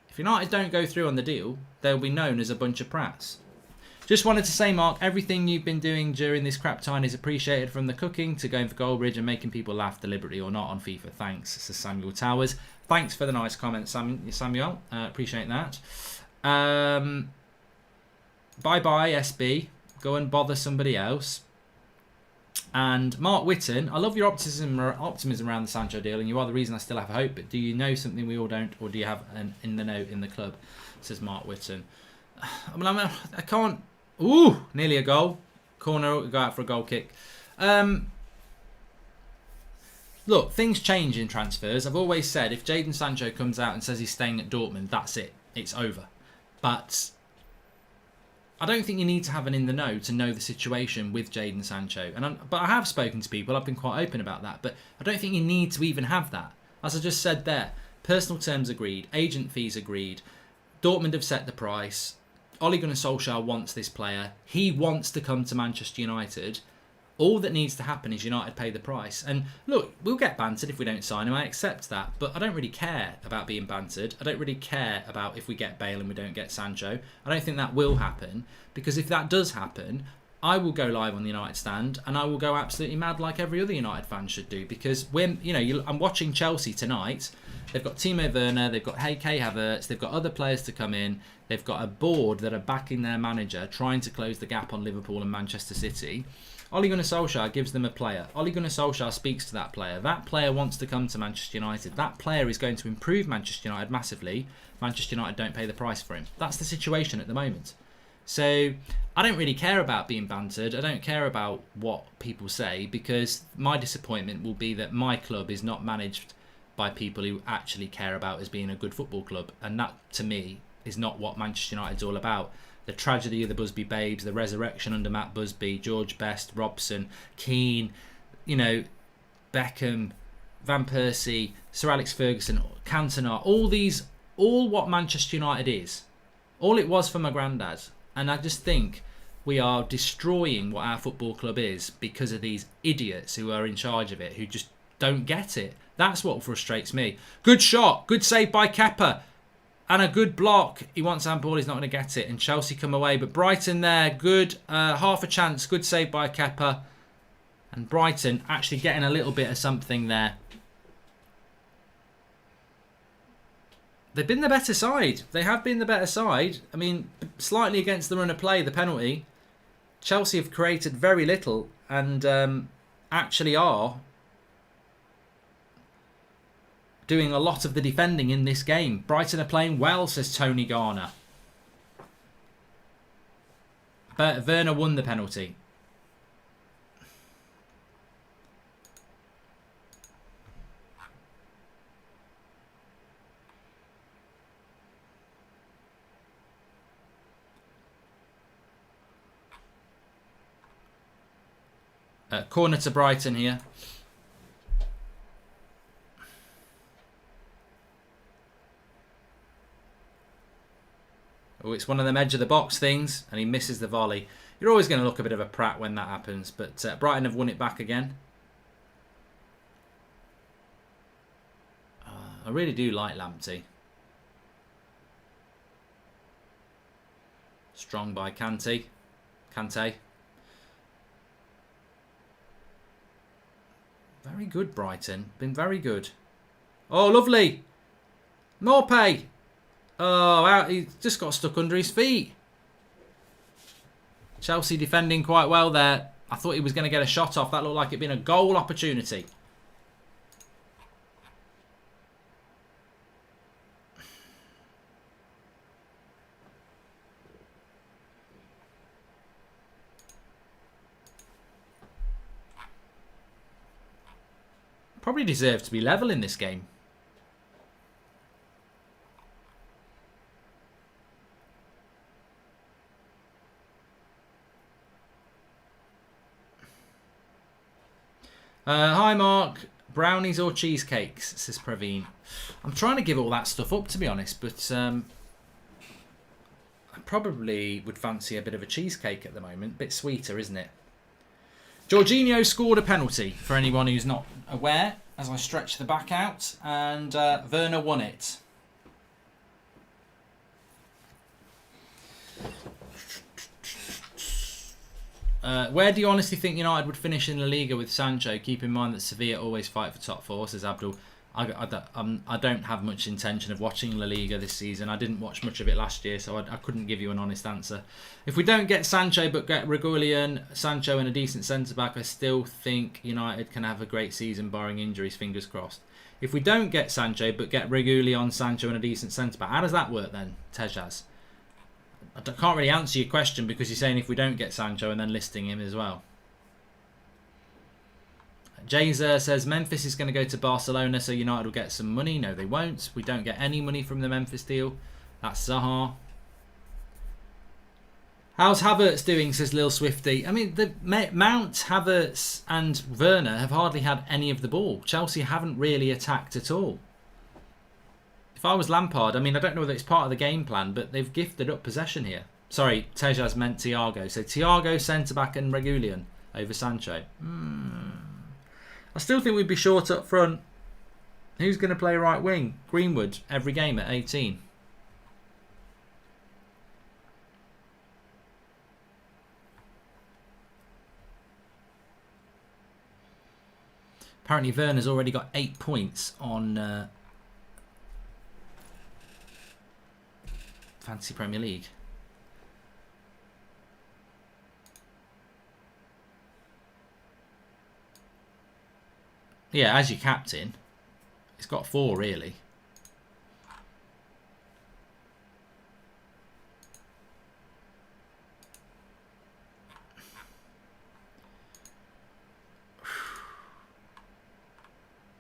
If United don't go through on the deal, they'll be known as a bunch of prats. Just wanted to say, Mark, everything you've been doing during this crap time is appreciated, from the cooking to going for Goldbridge and making people laugh deliberately or not on FIFA. Thanks, says Samuel Towers. Thanks for the nice comment, Samuel. Appreciate that. Bye-bye, SB. Go and bother somebody else. And Mark Whitten, I love your optimism around the Sancho deal, and you are the reason I still have hope. But do you know something we all don't, or do you have an in the know in the club? Says Mark Whitten. I can't. Ooh, nearly a goal. Corner, go out for a goal kick. Look, things change in transfers. I've always said if Jadon Sancho comes out and says he's staying at Dortmund, that's it. It's over. But I don't think you need to have an in the know to know the situation with Jadon Sancho. But I have spoken to people. I've been quite open about that. But I don't think you need to even have that. As I just said there, personal terms agreed, agent fees agreed. Dortmund have set the price. Ole Gunnar Solskjaer wants this player. He wants to come to Manchester United. All that needs to happen is United pay the price. And look, we'll get bantered if we don't sign him. I accept that. But I don't really care about being bantered. I don't really care about if we get Bale and we don't get Sancho. I don't think that will happen. Because if that does happen, I will go live on the United stand and I will go absolutely mad like every other United fan should do. Because I'm watching Chelsea tonight. They've got Timo Werner, they've got Kay Havertz, they've got other players to come in. They've got a board that are backing their manager, trying to close the gap on Liverpool and Manchester City. Ole Gunnar Solskjaer gives them a player. Ole Gunnar Solskjaer speaks to that player. That player wants to come to Manchester United. That player is going to improve Manchester United massively. Manchester United don't pay the price for him. That's the situation at the moment. So I don't really care about being bantered. I don't care about what people say, because my disappointment will be that my club is not managed by people who actually care about as being a good football club. And that, to me, is not what Manchester United's all about. The tragedy of the Busby Babes, the resurrection under Matt Busby, George Best, Robson, Keane, Beckham, Van Persie, Sir Alex Ferguson, Cantona, all what Manchester United is. All it was for my granddad. And I just think we are destroying what our football club is because of these idiots who are in charge of it, who just don't get it. That's what frustrates me. Good shot. Good save by Kepa. And a good block. He wants handball. He's not going to get it. And Chelsea come away. But Brighton there. Good. Half a chance. Good save by Kepa. And Brighton actually getting a little bit of something there. They've been the better side. They have been the better side. I mean, slightly against the run of play, the penalty. Chelsea have created very little. And actually are doing a lot of the defending in this game. Brighton are playing well, says Tony Garner. But Werner won the penalty. Corner to Brighton here. Oh, it's one of them edge of the box things, and he misses the volley. You're always going to look a bit of a prat when that happens, but Brighton have won it back again. I really do like Lamptey. Strong by Kante. Very good, Brighton. Been very good. Oh, lovely. Morpay. Oh, he just got stuck under his feet. Chelsea defending quite well there. I thought he was going to get a shot off. That looked like it'd been a goal opportunity. Probably deserved to be level in this game. Hi Mark, brownies or cheesecakes, says Praveen. I'm trying to give all that stuff up, to be honest, but I probably would fancy a bit of a cheesecake at the moment. Bit sweeter, isn't it? Jorginho scored a penalty, for anyone who's not aware, as I stretch the back out, and Werner won it. Where do you honestly think United would finish in La Liga with Sancho? Keep in mind that Sevilla always fight for top four, says Abdul. I don't have much intention of watching La Liga this season. I didn't watch much of it last year, so I couldn't give you an honest answer. If we don't get Sancho but get Reguilón, Sancho and a decent centre-back, I still think United can have a great season, barring injuries, fingers crossed. If we don't get Sancho but get Reguilón, Sancho and a decent centre-back, how does that work then, Tejas? I can't really answer your question because you're saying if we don't get Sancho and then listing him as well. Jazer says Memphis is going to go to Barcelona so United will get some money. No, they won't. We don't get any money from the Memphis deal. That's Zaha. How's Havertz doing, says Lil Swifty. I mean, Mount, Havertz and Werner have hardly had any of the ball. Chelsea haven't really attacked at all. If I was Lampard, I mean, I don't know whether it's part of the game plan, but they've gifted up possession here. Sorry, Tejas meant Thiago. So Thiago, centre-back and Reguilón over Sancho. I still think we'd be short up front. Who's going to play right wing? Greenwood, every game at 18. Apparently Werner's already got 8 points on Fantasy Premier League. Yeah, as your captain, he's got 4 really.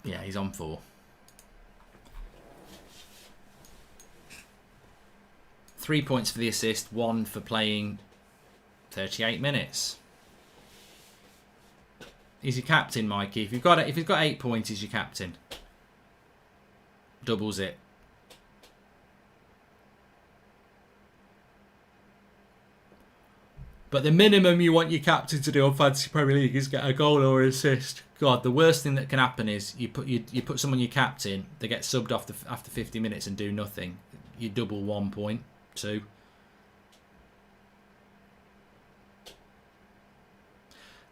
Yeah, he's on 4. 3 points for the assist, 1 for playing 38 minutes. He's your captain, Mikey. If he's got 8 points, he's your captain. Doubles it. But the minimum you want your captain to do on Fantasy Premier League is get a goal or an assist. God, the worst thing that can happen is you put someone your captain, they get subbed off after 50 minutes and do nothing. You double 1 point, 2.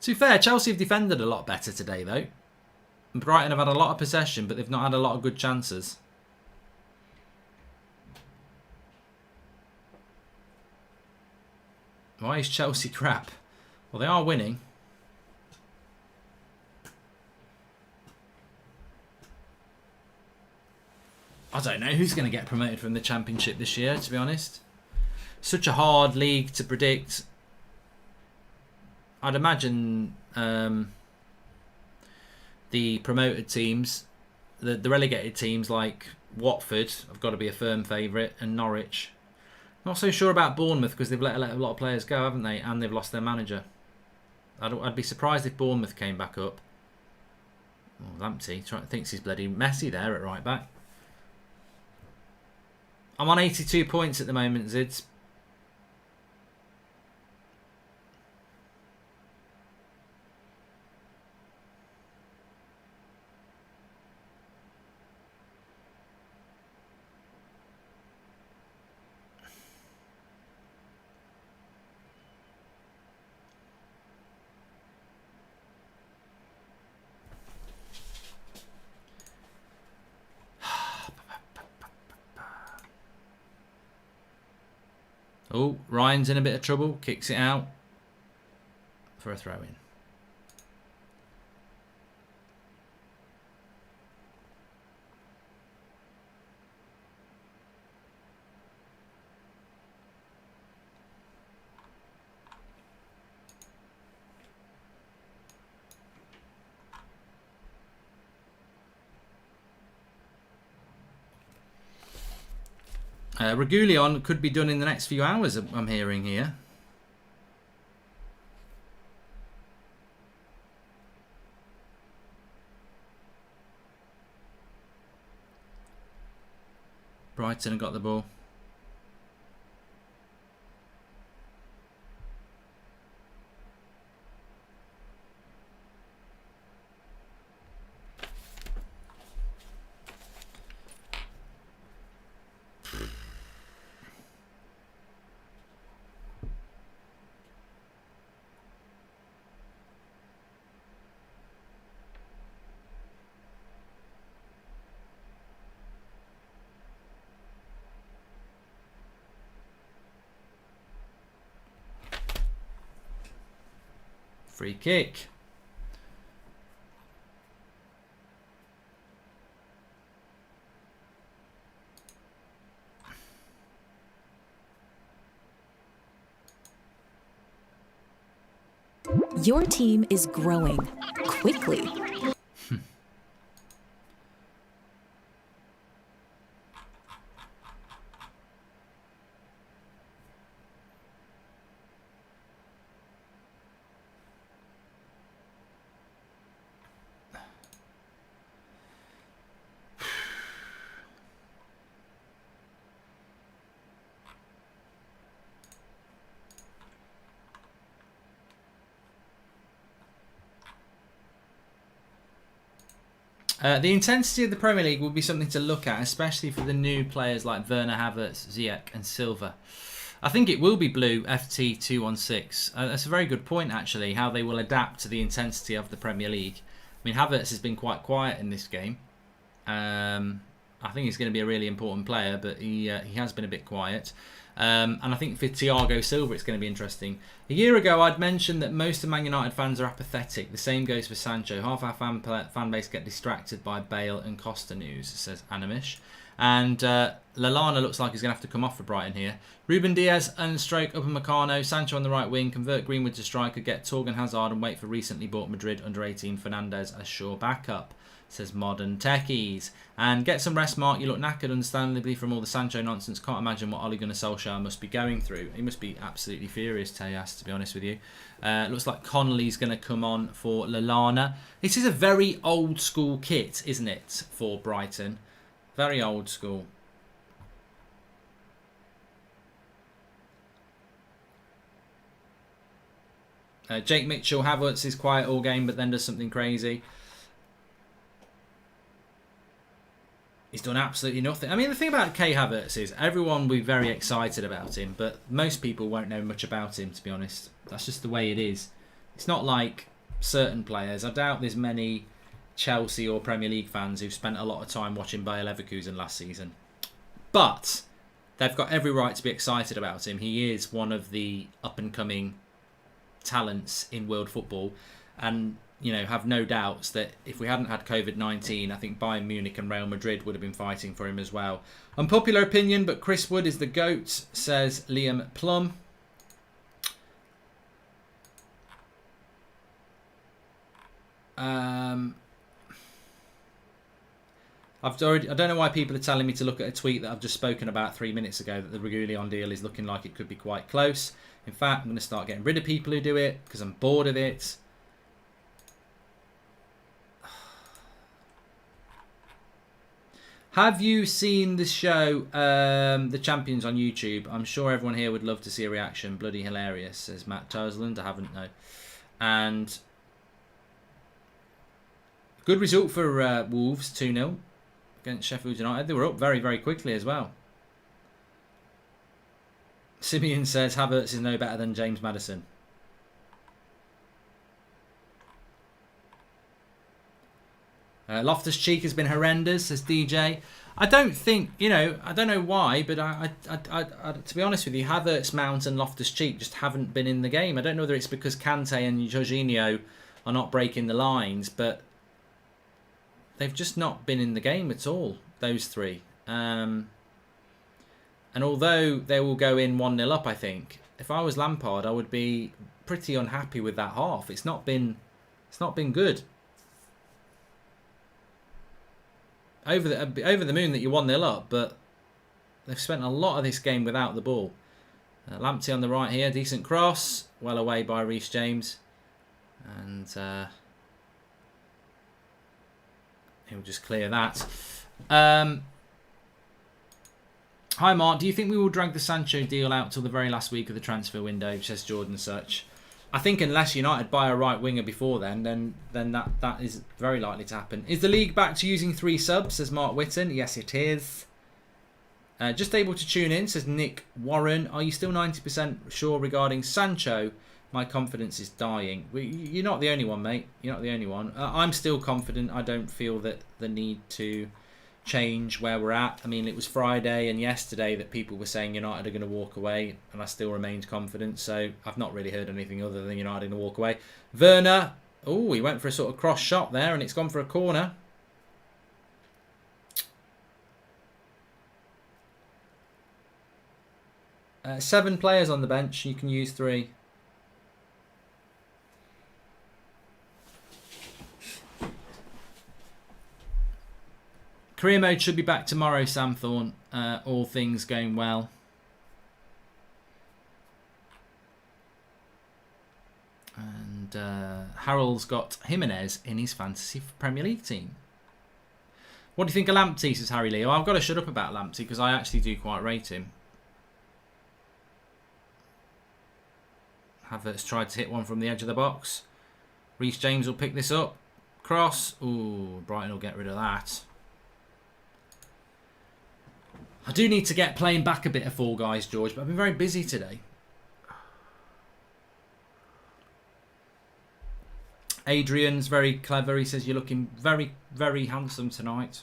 To be fair, Chelsea have defended a lot better today, though. Brighton have had a lot of possession, but they've not had a lot of good chances. Why is Chelsea crap? Well, they are winning. I don't know who's going to get promoted from the Championship this year, to be honest. Such a hard league to predict. I'd imagine the promoted teams, the relegated teams like Watford have got to be a firm favourite, and Norwich. Not so sure about Bournemouth because they've let a lot of players go, haven't they? And they've lost their manager. I'd be surprised if Bournemouth came back up. Oh, Lamptey thinks he's bloody Messi there at right back. I'm on 82 points at the moment, Zids. Oh, Ryan's in a bit of trouble. Kicks it out for a throw-in. Regulion could be done in the next few hours, I'm hearing here. Brighton have got the ball. Free kick. Your team is growing quickly. The intensity of the Premier League will be something to look at, especially for the new players like Werner, Havertz, Ziyech and Silva. I think it will be blue, FT216. That's a very good point, actually, how they will adapt to the intensity of the Premier League. I mean, Havertz has been quite quiet in this game. I think he's going to be a really important player, but he has been a bit quiet. And I think for Thiago Silva, it's going to be interesting. A year ago, I'd mentioned that most of Man United fans are apathetic. The same goes for Sancho. Half our fan base get distracted by Bale and Costa news, says Animish. And Lallana looks like he's going to have to come off for Brighton here. Ruben Diaz and stroke Upamecano. Sancho on the right wing. Convert Greenwood to striker. Get Torgan Hazard and wait for recently bought Madrid under-18 Fernandes as sure backup, says Modern Techies. And get some rest, Mark. You look knackered, understandably, from all the Sancho nonsense. Can't imagine what Ole Gunnar Solskjaer must be going through. He must be absolutely furious, Tejas, to be honest with you. Looks like Connolly's going to come on for Lallana. This is a very old school kit, isn't it, for Brighton? Very old school. Jake Mitchell, Havertz is quiet all game, but then does something crazy. He's done absolutely nothing. I mean, the thing about Kay Havertz is everyone will be very excited about him, but most people won't know much about him, to be honest. That's just the way it is. It's not like certain players. I doubt there's many Chelsea or Premier League fans who've spent a lot of time watching Bayer Leverkusen last season. But they've got every right to be excited about him. He is one of the up-and-coming talents in world football. And have no doubts that if we hadn't had COVID-19, I think Bayern Munich and Real Madrid would have been fighting for him as well. Unpopular opinion, but Chris Wood is the GOAT, says Liam Plum. I don't know why people are telling me to look at a tweet that I've just spoken about 3 minutes ago, that the Reguilon deal is looking like it could be quite close. In fact, I'm going to start getting rid of people who do it because I'm bored of it. Have you seen the show, The Champions on YouTube? I'm sure everyone here would love to see a reaction. Bloody hilarious, says Matt Tosland. I haven't, no. And good result for Wolves, 2-0 against Sheffield United. They were up very, very quickly as well. Simeon says Havertz is no better than James Maddison. Loftus-Cheek has been horrendous, says DJ. I don't think, I don't know why, but I to be honest with you, Havertz, Mount and Loftus-Cheek just haven't been in the game. I don't know whether it's because Kante and Jorginho are not breaking the lines, but they've just not been in the game at all, those three. And although they will go in 1-0 up, I think, if I was Lampard, I would be pretty unhappy with that half. It's not been good. Over the moon that you're 1-0 up, but they've spent a lot of this game without the ball. Lamptey on the right here, decent cross, well away by Reece James, and he'll just clear that. Hi Mark, do you think we will drag the Sancho deal out till the very last week of the transfer window, says Jordan Such? I think unless United buy a right winger before then that is very likely to happen. Is the league back to using 3 subs, says Mark Whitton? Yes, it is. Just able to tune in, says Nick Warren. Are you still 90% sure regarding Sancho? My confidence is dying. You're not the only one, mate. You're not the only one. I'm still confident. I don't feel that the need to change where we're at. I mean, it was Friday and yesterday that people were saying United are going to walk away, and I still remained confident, so I've not really heard anything other than United are going to walk away. Werner, oh, he went for a sort of cross shot there and it's gone for a corner. Seven players on the bench, you can use 3. Career mode should be back tomorrow, Sam Thorne. All things going well. And Harold's got Jimenez in his fantasy Premier League team. What do you think of Lamptey, says Harry Lee? Oh, I've got to shut up about Lamptey because I actually do quite rate him. Havertz tried to hit one from the edge of the box. Reece James will pick this up. Cross. Ooh, Brighton will get rid of that. I do need to get playing back a bit of Fall Guys, George, but I've been very busy today. Adrian's very clever. He says you're looking very, very handsome tonight.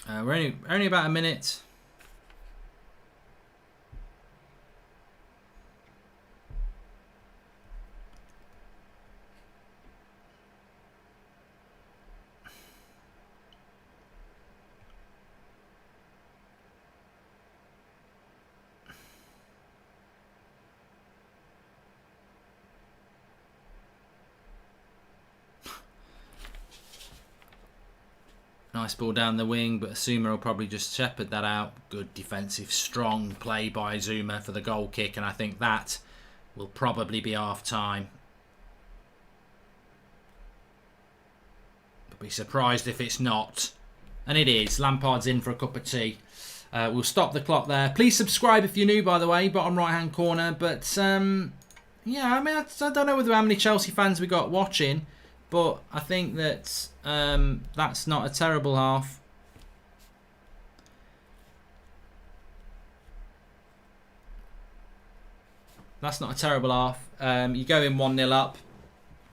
We're only about a minute. Nice ball down the wing, but Zuma will probably just shepherd that out. Good defensive, strong play by Zuma for the goal kick, and I think that will probably be half time. Be surprised if it's not. And it is. Lampard's in for a cup of tea. We'll stop the clock there. Please subscribe if you're new, by the way. Bottom right-hand corner. But, yeah, I mean, I don't know how many Chelsea fans we got watching. But I think that that's not a terrible half. That's not a terrible half. You go in 1-0 up.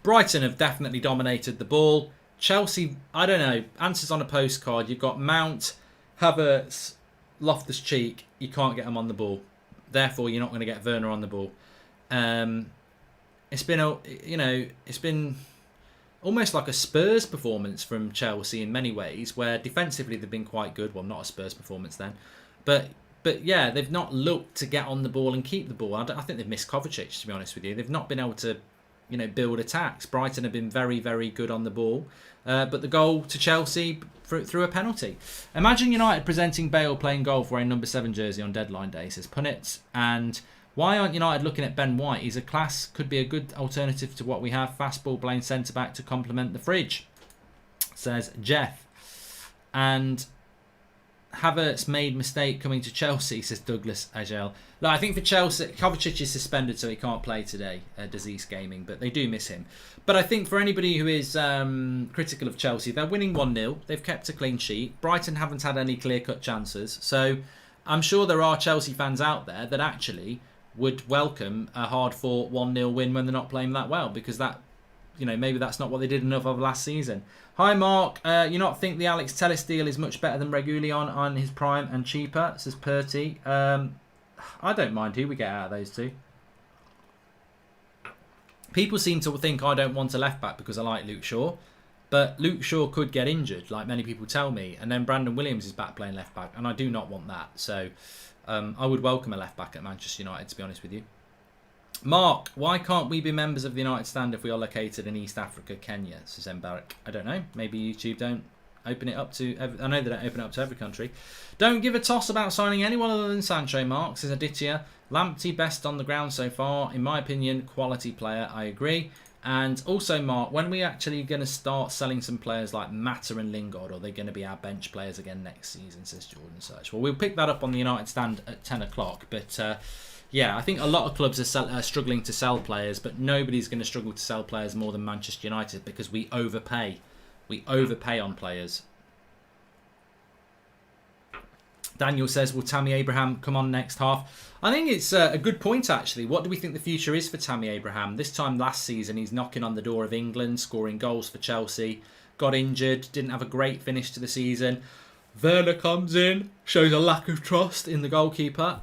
Brighton have definitely dominated the ball. Chelsea, I don't know, answers on a postcard. You've got Mount, Havertz, Loftus-Cheek. You can't get them on the ball. Therefore, you're not going to get Werner on the ball. It's been almost like a Spurs performance from Chelsea in many ways, where defensively they've been quite good. Well, not a Spurs performance then. But yeah, they've not looked to get on the ball and keep the ball. I think they've missed Kovacic, to be honest with you. They've not been able to build attacks. Brighton have been very, very good on the ball. But the goal to Chelsea through a penalty. Imagine United presenting Bale playing golf wearing number 7 jersey on deadline day, says Punnett. And why aren't United looking at Ben White? He's a class, could be a good alternative to what we have. Fastball playing centre-back to complement the fridge, says Jeff. And Havertz made mistake coming to Chelsea, says Douglas Agel. Look, I think for Chelsea, Kovacic is suspended, so he can't play today, disease gaming, but they do miss him. But I think for anybody who is critical of Chelsea, they're winning 1-0. They've kept a clean sheet. Brighton haven't had any clear-cut chances. So I'm sure there are Chelsea fans out there that actually would welcome a hard-fought 1-0 win when they're not playing that well, because that, maybe that's not what they did enough of last season. Hi, Mark. You not think the Alex Telles deal is much better than Reguilon on his prime and cheaper, says Purty. I don't mind who we get out of those two. People seem to think I don't want a left-back because I like Luke Shaw. But Luke Shaw could get injured, like many people tell me. And then Brandon Williams is back playing left-back. And I do not want that. So I would welcome a left-back at Manchester United, to be honest with you. Mark, why can't we be members of the United Stand if we are located in East Africa, Kenya? Says Mbarek. I don't know. Maybe YouTube don't open it up to... I know they don't open it up to every country. Don't give a toss about signing anyone other than Sancho, Mark, says Aditya. Lamptey best on the ground so far. In my opinion, quality player. I agree. And also, Mark, when are we actually going to start selling some players like Mata and Lingard? Or are they going to be our bench players again next season, says Jordan Search. Well, we'll pick that up on the United Stand at 10 o'clock. But... yeah, I think a lot of clubs are struggling to sell players, but nobody's going to struggle to sell players more than Manchester United because we overpay. We overpay on players. Daniel says, will Tammy Abraham come on next half? I think it's a good point, actually. What do we think the future is for Tammy Abraham? This time last season, he's knocking on the door of England, scoring goals for Chelsea, got injured, didn't have a great finish to the season. Werner comes in, shows a lack of trust in the goalkeeper.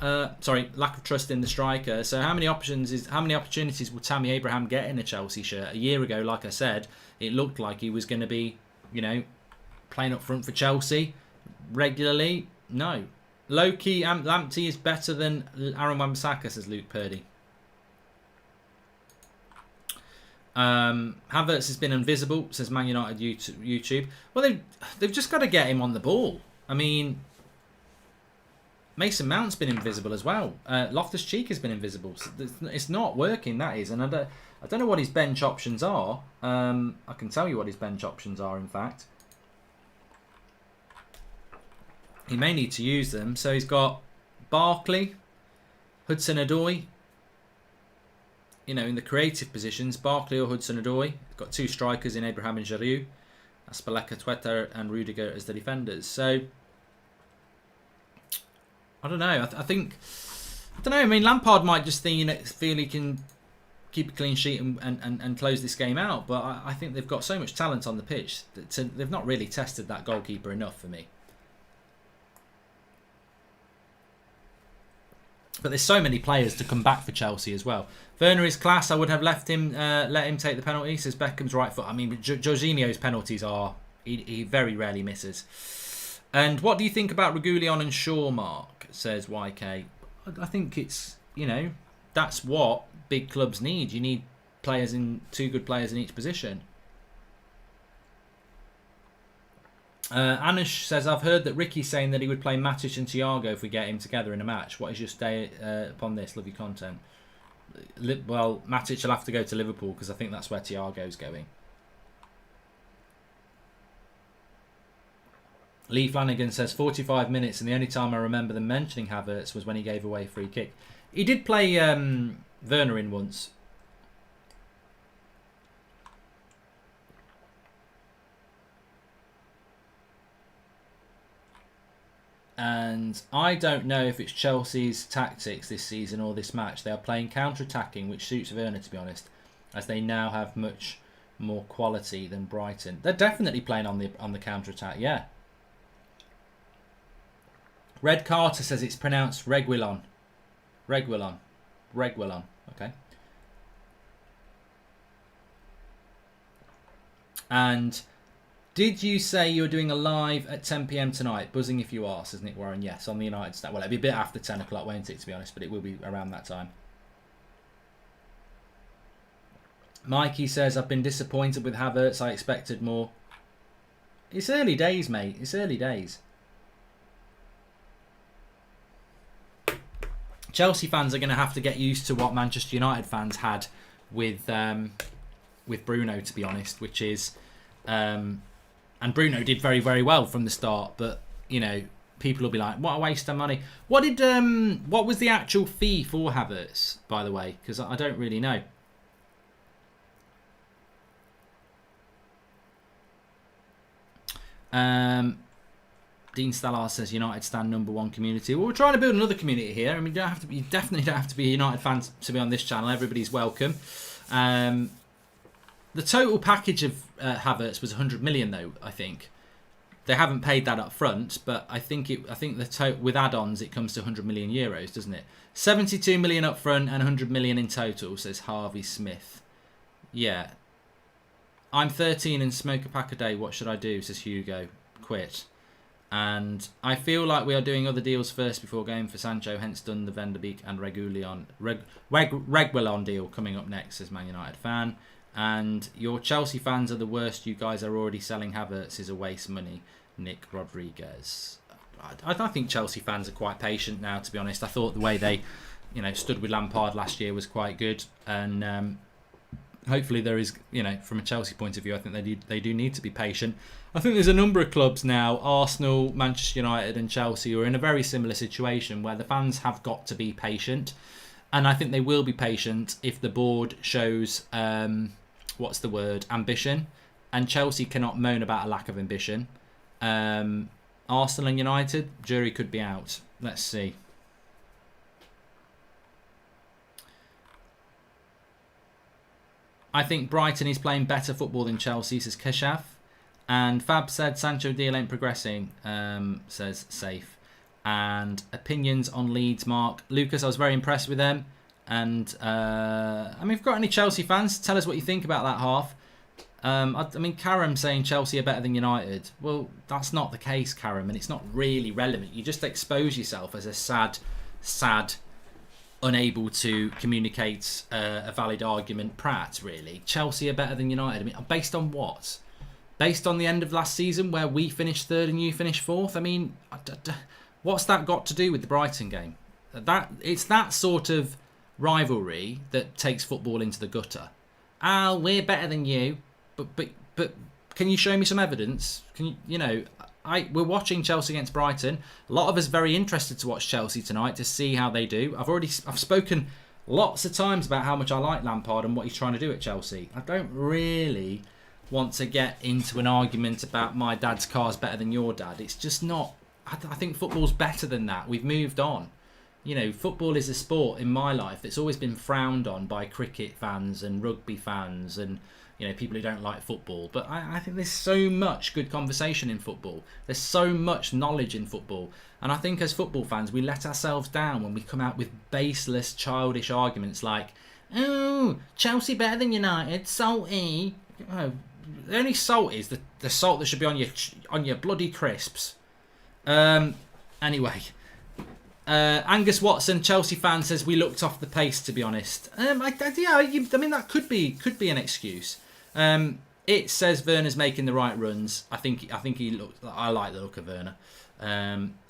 Lack of trust in the striker. So how many opportunities will Tammy Abraham get in a Chelsea shirt? A year ago, like I said, it looked like he was going to be, playing up front for Chelsea regularly. No. Low-key, Lamptey is better than Aaron Wan-Bissaka, says Luke Purdy. Havertz has been invisible, says Man United YouTube. Well, they've just got to get him on the ball. I mean, Mason Mount's been invisible as well. Loftus-Cheek has been invisible. So it's not working, that is. And I don't know what his bench options are. I can tell you what his bench options are, in fact. He may need to use them. So he's got Barkley, Hudson-Odoi. In the creative positions, Barkley or Hudson-Odoi. Got two strikers in Abraham and Giroud. Spalletti, Twitter and Rudiger as the defenders. So, I don't know. I don't know. I mean, Lampard might just feel he can keep a clean sheet and close this game out. But I think they've got so much talent on the pitch that they've not really tested that goalkeeper enough for me. But there's so many players to come back for Chelsea as well. Werner is class. I would have let him take the penalty, says Beckham's right foot. I mean, Jorginho's penalties are... He very rarely misses. And what do you think about Reguilon and Shaw, Mark, says YK. I think it's, that's what big clubs need. You need two good players in each position. Anush says, I've heard that Ricky's saying that he would play Matic and Thiago if we get him together in a match. What is your stay upon this? Love your content. Well, Matic will have to go to Liverpool because I think that's where Thiago's going. Lee Flanagan says 45 minutes, and the only time I remember them mentioning Havertz was when he gave away a free kick. He did play Werner in once. And I don't know if it's Chelsea's tactics this season or this match. They are playing counter-attacking, which suits Werner, to be honest, as they now have much more quality than Brighton. They're definitely playing on the counter-attack, yeah. Red Carter says it's pronounced Reguilon. Reguilon. Reguilon, okay. And did you say you were doing a live at 10 p.m. tonight? Buzzing if you are, says Nick Warren. Yes, on the United Stand. Well, it'll be a bit after 10 o'clock, won't it, to be honest, but it will be around that time. Mikey says, I've been disappointed with Havertz. I expected more. It's early days, mate. It's early days. Chelsea fans are going to have to get used to what Manchester United fans had with Bruno, to be honest, which is... and Bruno did very, very well from the start, but, you know, people will be like, what a waste of money. What was the actual fee for Havertz, by the way? Because I don't really know. Dean Stallard says United Stand #1 community. Well, we're trying to build another community here. I mean, you definitely don't have to be a United fan to be on this channel. Everybody's welcome. The total package of Havertz was 100 million, though. I think they haven't paid that up front, but I think the total with add-ons it comes to 100 million euros, doesn't it? 72 million up front and 100 million in total, says Harvey Smith. Yeah. I'm 13 and smoke a pack a day. What should I do? Says Hugo. Quit. And I feel like we are doing other deals first before going for Sancho, hence done the Van der Beek and Reguilon deal coming up next, says Man United fan. And your Chelsea fans are the worst. You guys are already selling Havertz is a waste of money. Nick Rodriguez. I think Chelsea fans are quite patient now, to be honest. I thought the way they, stood with Lampard last year was quite good. And hopefully there is, from a Chelsea point of view, I think they do need to be patient. I think there's a number of clubs now, Arsenal, Manchester United and Chelsea, who are in a very similar situation where the fans have got to be patient. And I think they will be patient if the board shows, ambition. And Chelsea cannot moan about a lack of ambition. Arsenal and United, jury could be out. Let's see. I think Brighton is playing better football than Chelsea, says Keshav. And Fab said Sancho deal ain't progressing, says Safe. And opinions on Leeds, Mark. Lucas, I was very impressed with them. And, if you've got any Chelsea fans, tell us what you think about that half. Karam saying Chelsea are better than United. Well, that's not the case, Karam, and it's not really relevant. You just expose yourself as a sad, unable to communicate a valid argument prat, really. Chelsea are better than United. Based on what? Based on the end of last season where we finished third and you finished fourth? What's that got to do with the Brighton game? It's that sort of rivalry that takes football into the gutter. We're better than you, but can you show me some evidence? We're watching Chelsea against Brighton. A lot of us very interested to watch Chelsea tonight to see how they do. I've spoken lots of times about how much I like Lampard and what he's trying to do at Chelsea. I don't really want to get into an argument about my dad's car's better than your dad. It's just not. I think football's better than that. We've moved on. Football is a sport in my life that's always been frowned on by cricket fans and rugby fans and people who don't like football. But I think there's so much good conversation in football. There's so much knowledge in football. And I think as football fans, we let ourselves down when we come out with baseless, childish arguments like, oh, Chelsea better than United, salty. The only salt is the salt that should be on your bloody crisps. Anyway, Angus Watson, Chelsea fan, says we looked off the pace. To be honest, that could be an excuse. It says Werner's making the right runs. I think he looks. I like the look of Werner.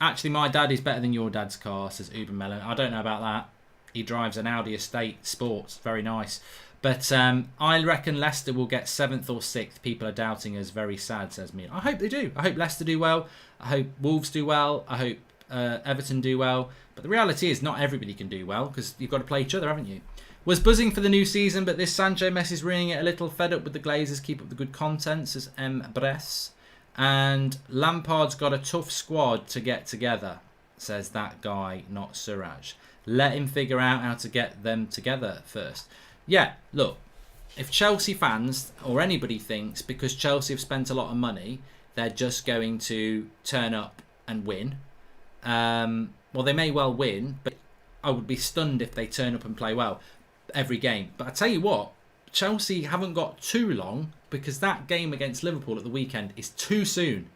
Actually, my dad is better than your dad's car, says Uber Melon. I don't know about that. He drives an Audi Estate Sports. Very nice. But I reckon Leicester will get 7th or 6th. People are doubting us. Very sad, says me. I hope they do. I hope Leicester do well. I hope Wolves do well. I hope Everton do well. But the reality is not everybody can do well because you've got to play each other, haven't you? Was buzzing for the new season, but this Sancho mess is ruining it a little. Fed up with the Glazers. Keep up the good content, says M. Bress. And Lampard's got a tough squad to get together, says that guy, not Suraj. Let him figure out how to get them together first. Yeah, look, if Chelsea fans or anybody thinks because Chelsea have spent a lot of money, they're just going to turn up and win. Well, they may well win, but I would be stunned if they turn up and play well every game. But I tell you what, Chelsea haven't got too long because that game against Liverpool at the weekend is too soon.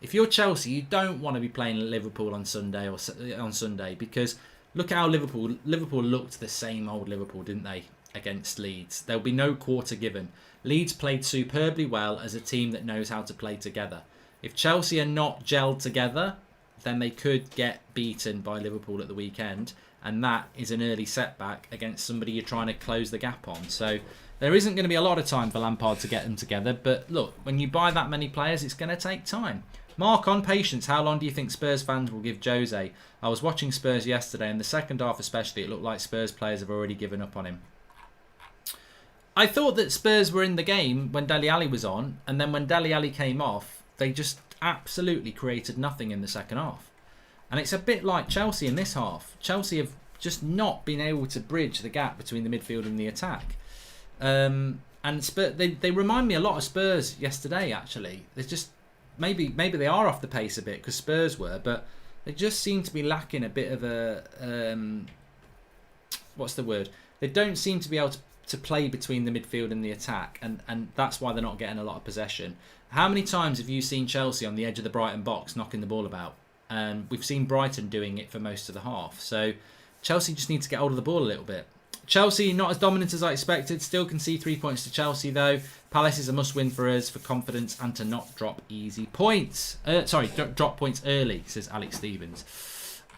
If you're Chelsea, you don't want to be playing Liverpool on Sunday because look how Liverpool looked the same old Liverpool, didn't they? Against Leeds. There'll be no quarter given. Leeds played superbly well as a team that knows how to play together. If Chelsea are not gelled together, then they could get beaten by Liverpool at the weekend, and that is an early setback against somebody you're trying to close the gap on. So there isn't going to be a lot of time for Lampard to get them together, but look, when you buy that many players, it's going to take time. Mark on patience, how long do you think Spurs fans will give Jose? I was watching Spurs yesterday, and the second half especially, it looked like Spurs players have already given up on him. I thought that Spurs were in the game when Dele Alli was on, and then when Dele Alli came off, they just absolutely created nothing in the second half. And it's a bit like Chelsea in this half. Chelsea have just not been able to bridge the gap between the midfield and the attack. And Spurs, they remind me a lot of Spurs yesterday, actually. There's just maybe they are off the pace a bit because Spurs were, but they just seem to be lacking a bit of a... what's the word? They don't seem to be able to play between the midfield and the attack, and that's why they're not getting a lot of possession. How many times have you seen Chelsea on the edge of the Brighton box knocking the ball about? We've seen Brighton doing it for most of the half. So Chelsea just need to get hold of the ball a little bit. Chelsea not as dominant as I expected. Still can see 3 points to Chelsea though. Palace is a must-win for us for confidence and to not drop easy points. Drop points early, says Alex Stevens.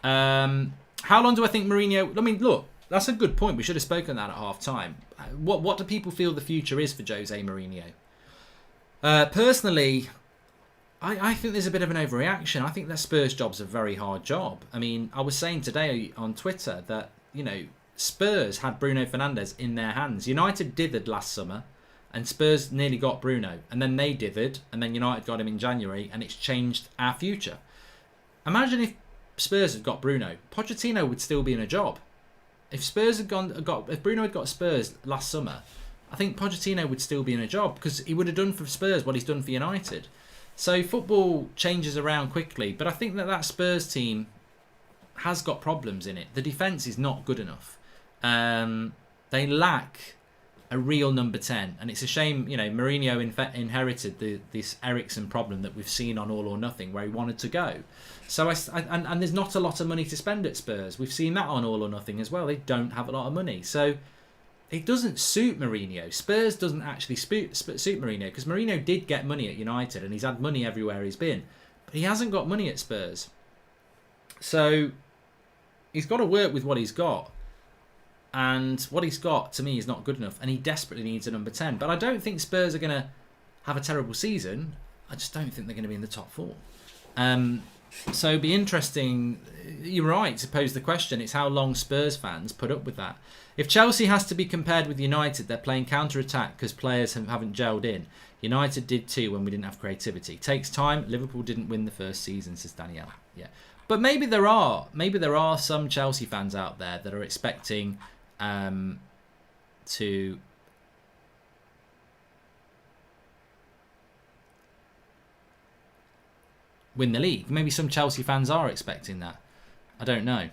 How long do I think Mourinho... I mean, look, that's a good point. We should have spoken that at half-time. What do people feel the future is for Jose Mourinho? Personally, I think there's a bit of an overreaction. I think that Spurs job's a very hard job. I mean, I was saying today on Twitter that, Spurs had Bruno Fernandes in their hands. United dithered last summer, and Spurs nearly got Bruno. And then they dithered, and then United got him in January, and it's changed our future. Imagine if Spurs had got Bruno. Pochettino would still be in a job. If Bruno had got Spurs last summer, I think Pochettino would still be in a job because he would have done for Spurs what he's done for United. So football changes around quickly, but I think that Spurs team has got problems in it. The defence is not good enough. They lack a real number 10, and it's a shame. Mourinho inherited this Eriksen problem that we've seen on All or Nothing, where he wanted to go. So and there's not a lot of money to spend at Spurs. We've seen that on All or Nothing as well. They don't have a lot of money, so it doesn't suit Mourinho. Spurs doesn't actually suit Mourinho because Mourinho did get money at United, and he's had money everywhere he's been, but he hasn't got money at Spurs. So he's got to work with what he's got. And what he's got, to me, is not good enough. And he desperately needs a number 10. But I don't think Spurs are going to have a terrible season. I just don't think they're going to be in the top 4. So it'd be interesting. You're right to pose the question. It's how long Spurs fans put up with that. If Chelsea has to be compared with United, they're playing counter-attack because players haven't gelled in. United did too when we didn't have creativity. Takes time. Liverpool didn't win the first season, says Danielle. Yeah. But maybe there are some Chelsea fans out there that are expecting... to win the league. Maybe some Chelsea fans are expecting that. I don't know.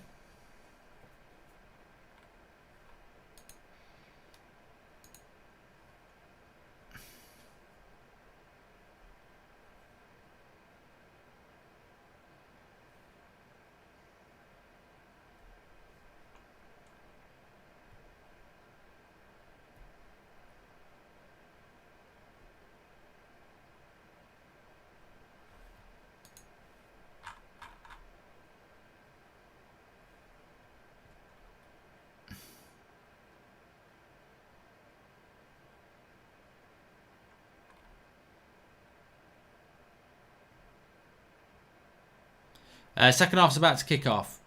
Second half's about to kick off.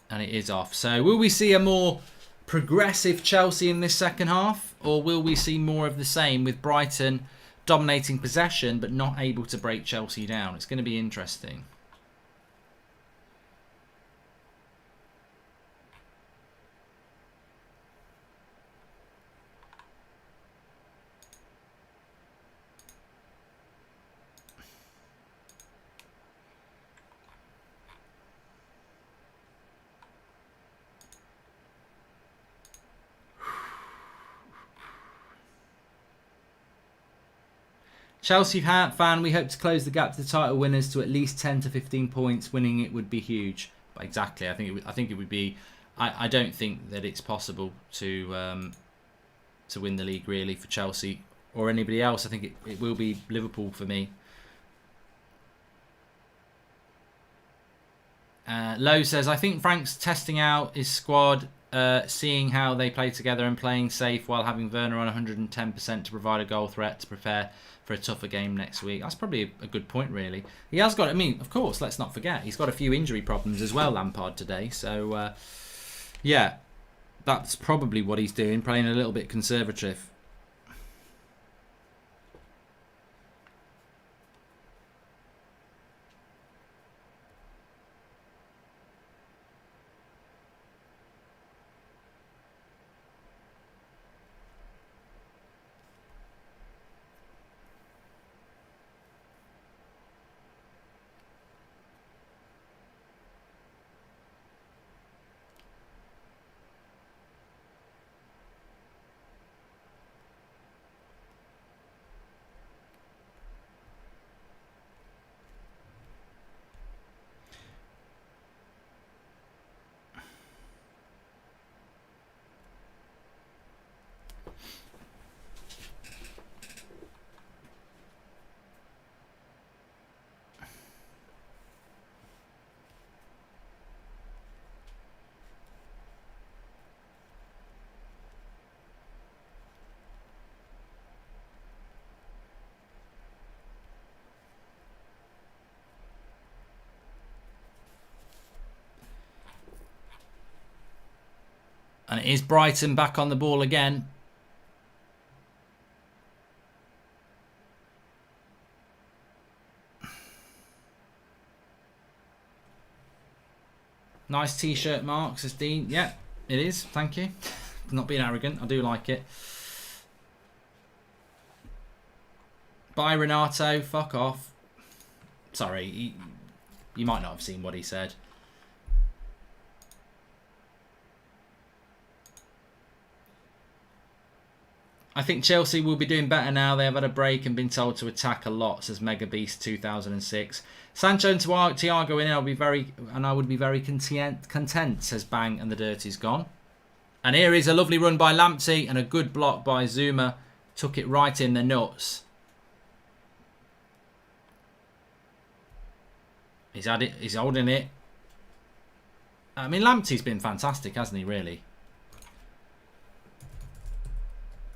And it is off. So will we see a more progressive Chelsea in this second half? Or will we see more of the same with Brighton dominating possession but not able to break Chelsea down? It's going to be interesting. Chelsea fan, we hope to close the gap to the title winners to at least 10 to 15 points. Winning it would be huge. But exactly, I think it would be. I don't think that it's possible to win the league really for Chelsea or anybody else. I think it will be Liverpool for me. Lowe says, I think Frank's testing out his squad, seeing how they play together and playing safe while having Werner on 110% to provide a goal threat to prepare for a tougher game next week. That's probably a good point, really. He has got, I mean, of course, let's not forget, he's got a few injury problems as well, Lampard, today. So, yeah, that's probably what he's doing, playing a little bit conservative. And it is Brighton back on the ball again. Nice t-shirt, Mark, says Dean. Yeah, it is. Thank you. Not being arrogant. I do like it. Bye, Renato. Fuck off. Sorry. You might not have seen what he said. I think Chelsea will be doing better now. They have had a break and been told to attack a lot, says Mega Beast 2006. Sancho and Thiago in, I would be very content, says Bang, and the dirty's gone. And here is a lovely run by Lamptey and a good block by Zuma. Took it right in the nuts. He's had it. He's holding it. I mean, Lamptey's been fantastic, hasn't he, really?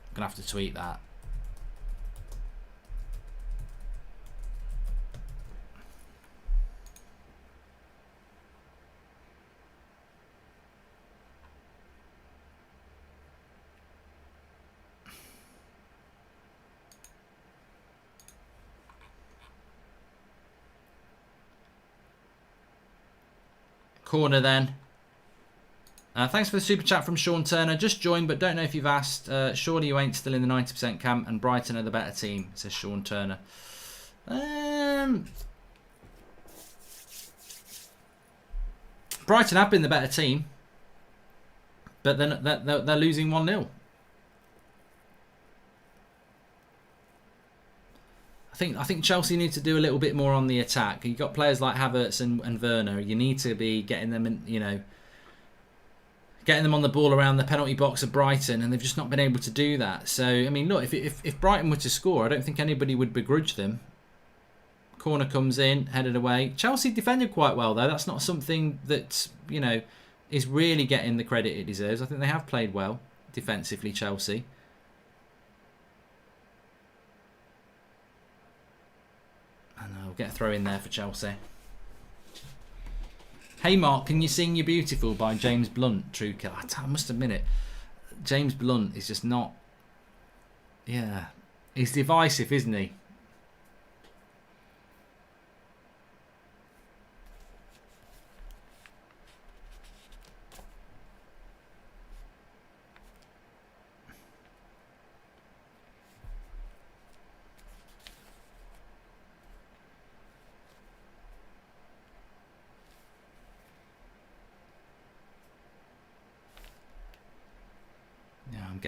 I'm going to have to tweet that. Corner then. Thanks for the super chat from Sean Turner. Just joined, but don't know if you've asked. Surely you ain't still in the 90% camp, and Brighton are the better team, says Sean Turner. Brighton have been the better team, but then they're losing 1-0. I think Chelsea need to do a little bit more on the attack. You've got players like Havertz and Werner. You need to be getting them in, getting them on the ball around the penalty box of Brighton, and they've just not been able to do that. So, I mean, look, if Brighton were to score, I don't think anybody would begrudge them. Corner comes in, headed away. Chelsea defended quite well, though. That's not something that, is really getting the credit it deserves. I think they have played well defensively, Chelsea. And we'll get a throw in there for Chelsea. Hey Mark, can you sing You're Beautiful by James Blunt? True Kill. I must admit it. James Blunt is just not... Yeah. He's divisive, isn't he?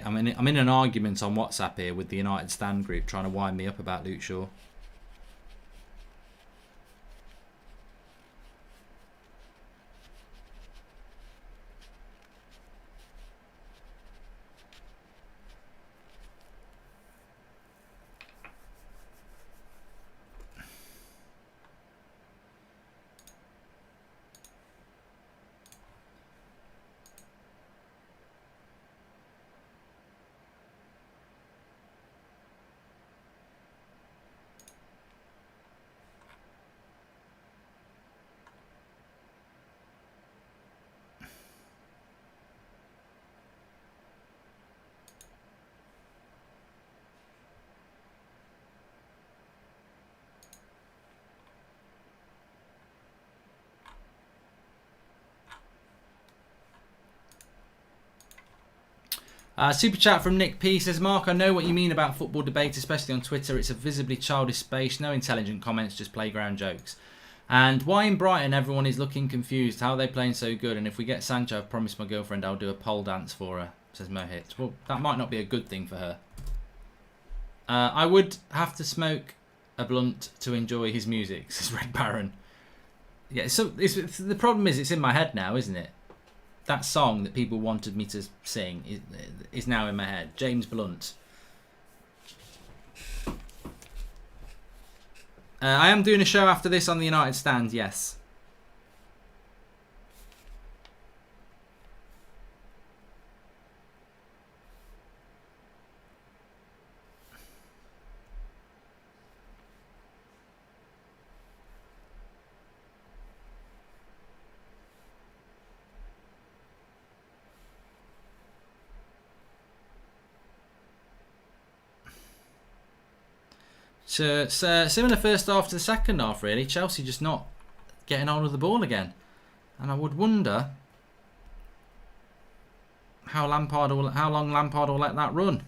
I'm in an argument on WhatsApp here with the United Stand group trying to wind me up about Luke Shaw. Super chat from Nick P says, Mark, I know what you mean about football debate, especially on Twitter. It's a visibly childish space, no intelligent comments, just playground jokes. And why in Brighton everyone is looking confused? How are they playing so good? And if we get Sancho, I've promised my girlfriend I'll do a pole dance for her, says Mohit. Well, that might not be a good thing for her. I would have to smoke a blunt to enjoy his music, says Red Baron. Yeah, so the problem is it's in my head now, isn't it? That song that people wanted me to sing is now in my head. James Blunt. I am doing a show after this on the United Stand, yes. Similar first half to the second half, really. Chelsea just not getting hold of the ball again. And I would wonder how long Lampard will let that run.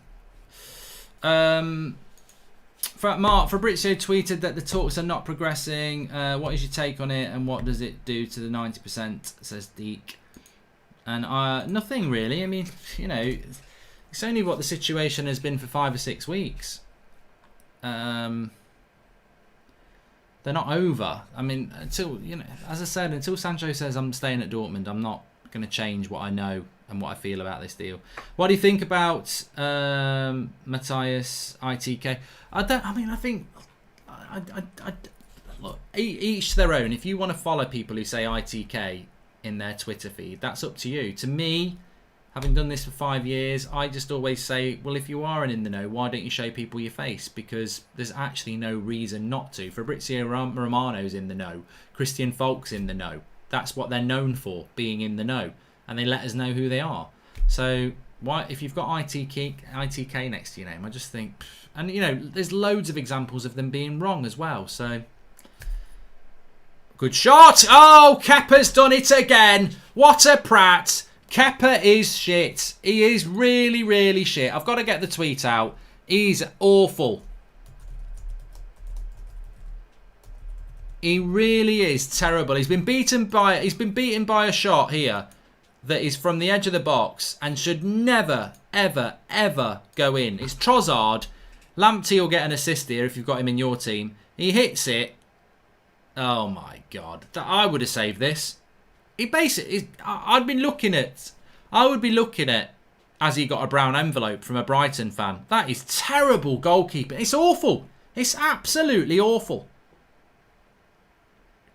Fabrizio tweeted that the talks are not progressing. What is your take on it, and what does it do to the 90%, says Deke. And nothing really. I mean, you know, it's only what the situation has been for 5 or 6 weeks. They're not over. I mean, until, you know, as I said, until Sancho says I'm staying at Dortmund, I'm not going to change what I know and what I feel about this deal. What do you think about Matthias ITK? I think look, each their own. If you want to follow people who say ITK in their Twitter feed, that's up to you. To me, having done this for 5 years, I just always say, well, if you are in the know, why don't you show people your face? Because there's actually no reason not to. Fabrizio Romano's in the know. Christian Falk's in the know. That's what they're known for, being in the know. And they let us know who they are. So why, if you've got ITK next to your name, I just think... And, you know, there's loads of examples of them being wrong as well. So... Good shot! Oh, Kepa's done it again! What a prat! Kepa is shit. He is really, really shit. I've got to get the tweet out. He's awful. He really is terrible. He's been beaten by a shot here that is from the edge of the box and should never, ever, ever go in. It's Trossard. Lamptey will get an assist here if you've got him in your team. He hits it. Oh my God. I would have saved this. He basically, I would be looking at, as he got a brown envelope from a Brighton fan. That is terrible goalkeeping. It's awful. It's absolutely awful.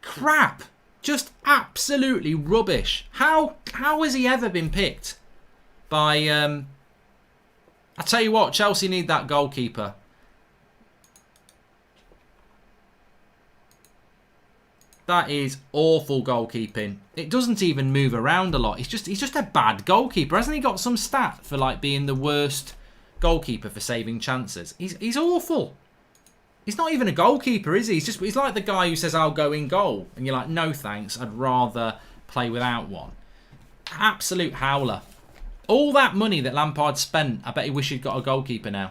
Crap. Just absolutely rubbish. How has he ever been picked by, I tell you what, Chelsea need that goalkeeper. That is awful goalkeeping. It doesn't even move around a lot. He's just a bad goalkeeper. Hasn't he got some stat for like being the worst goalkeeper for saving chances? He's awful. He's not even a goalkeeper, is he? He's like the guy who says, I'll go in goal. And you're like, no thanks, I'd rather play without one. Absolute howler. All that money that Lampard spent, I bet he wish he'd got a goalkeeper now.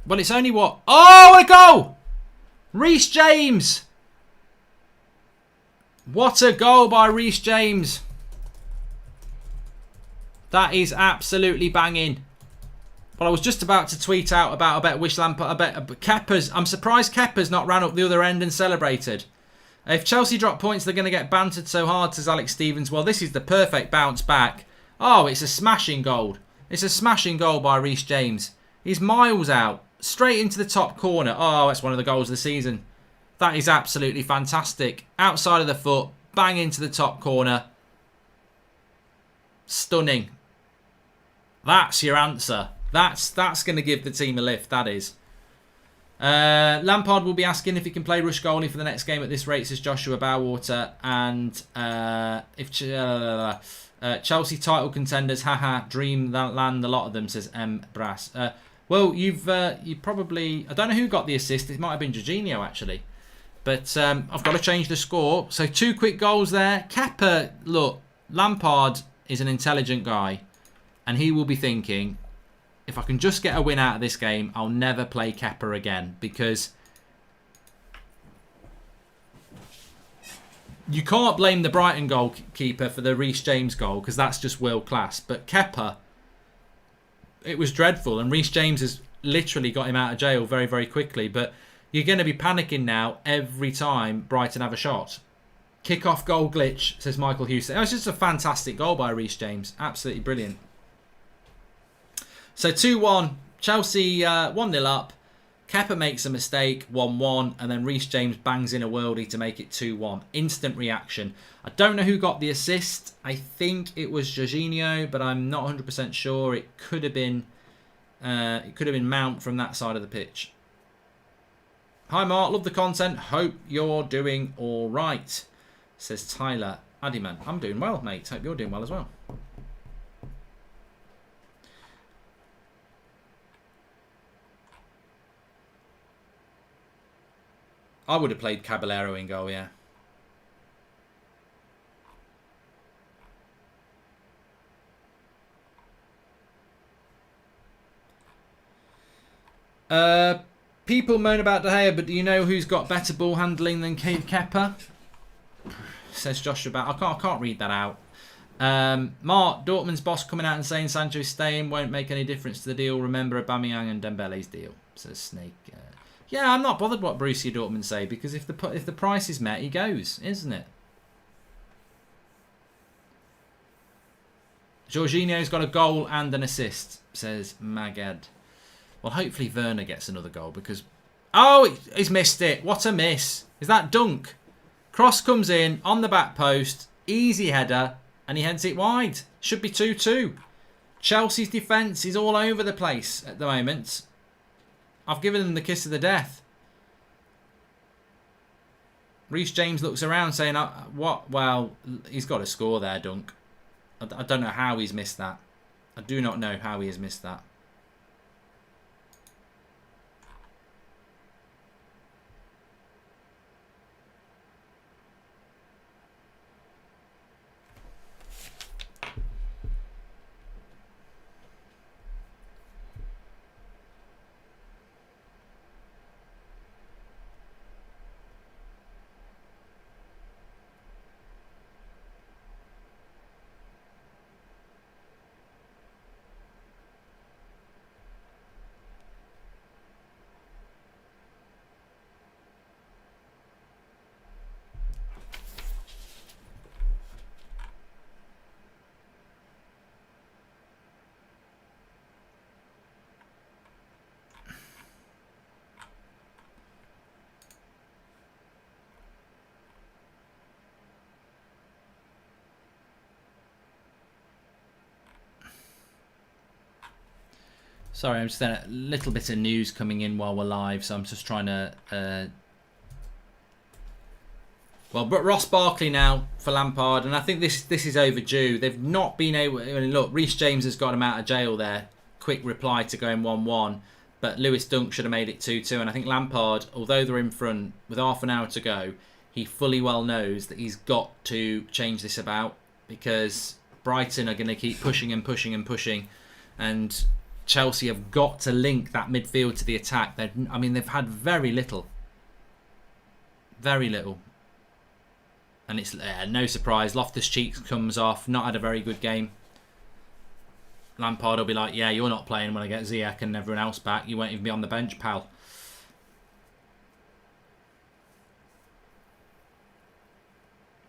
Well, it's only what? Oh, what a goal! Reece James! What a goal by Reece James. That is absolutely banging. But I was just about to tweet out about, I bet wish Lampard, I bet Kepa's, I'm surprised Kepa's not ran up the other end and celebrated. If Chelsea drop points, they're going to get bantered so hard, says Alex Stevens. Well, this is the perfect bounce back. Oh, it's a smashing goal. It's a smashing goal by Reece James. He's miles out. Straight into the top corner. Oh, that's one of the goals of the season. That is absolutely fantastic. Outside of the foot. Bang into the top corner. Stunning. That's your answer. That's going to give the team a lift, that is. Lampard will be asking if he can play rush goalie for the next game at this rate, says Joshua Bowater. And if Chelsea title contenders, haha, dream that land, a lot of them, says M. Brass. Well, you probably... I don't know who got the assist. It might have been Jorginho, actually. But I've got to change the score. So 2 quick goals there. Kepa, look, Lampard is an intelligent guy. And he will be thinking, if I can just get a win out of this game, I'll never play Kepa again. Because you can't blame the Brighton goalkeeper for the Reece James goal, because that's just world class. But Kepa... it was dreadful, and Reece James has literally got him out of jail very, very quickly. But you're going to be panicking now every time Brighton have a shot. Kickoff goal glitch, says Michael Houston. It was just a fantastic goal by Reece James. Absolutely brilliant. So 2-1. Chelsea 1-0 up. Kepa makes a mistake, 1-1. And then Reece James bangs in a worldie to make it 2-1. Instant reaction. I don't know who got the assist. I think it was Jorginho, but I'm not 100% sure. It could have been Mount from that side of the pitch. Hi Mark, love the content. Hope you're doing all right, says Tyler Addyman. I'm doing well, mate. Hope you're doing well as well. I would have played Caballero in goal, yeah. People moan about De Gea, but do you know who's got better ball handling than Kepa? Says Joshua. I can't read that out. Mark, Dortmund's boss coming out and saying Sancho's staying won't make any difference to the deal. Remember Aubameyang and Dembele's deal, says Snake. Yeah, I'm not bothered what Borussia Dortmund say, because if the price is met, he goes, isn't it? Jorginho's got a goal and an assist, says Magad. Well, hopefully Werner gets another goal, because... oh, he's missed it. What a miss. Is that dunk? Cross comes in on the back post. Easy header. And he heads it wide. Should be 2-2. Chelsea's defence is all over the place at the moment. I've given them the kiss of the death. Reece James looks around saying, what? Well, he's got to score there, Dunk. I don't know how he's missed that. I do not know how he has missed that. Sorry, I'm just a little bit of news coming in while we're live, so I'm just trying to... Well, but Ross Barkley now for Lampard, and I think this is overdue. They've not been able... I mean, look, Reece James has got him out of jail there. Quick reply to going 1-1. But Lewis Dunk should have made it 2-2. And I think Lampard, although they're in front with half an hour to go, he fully well knows that he's got to change this about, because Brighton are going to keep pushing and pushing and pushing. And Chelsea have got to link that midfield to the attack. They've had very little. Very little. And it's no surprise. Loftus-Cheek comes off. Not had a very good game. Lampard will be like, yeah, you're not playing when I get Ziyech and everyone else back. You won't even be on the bench, pal.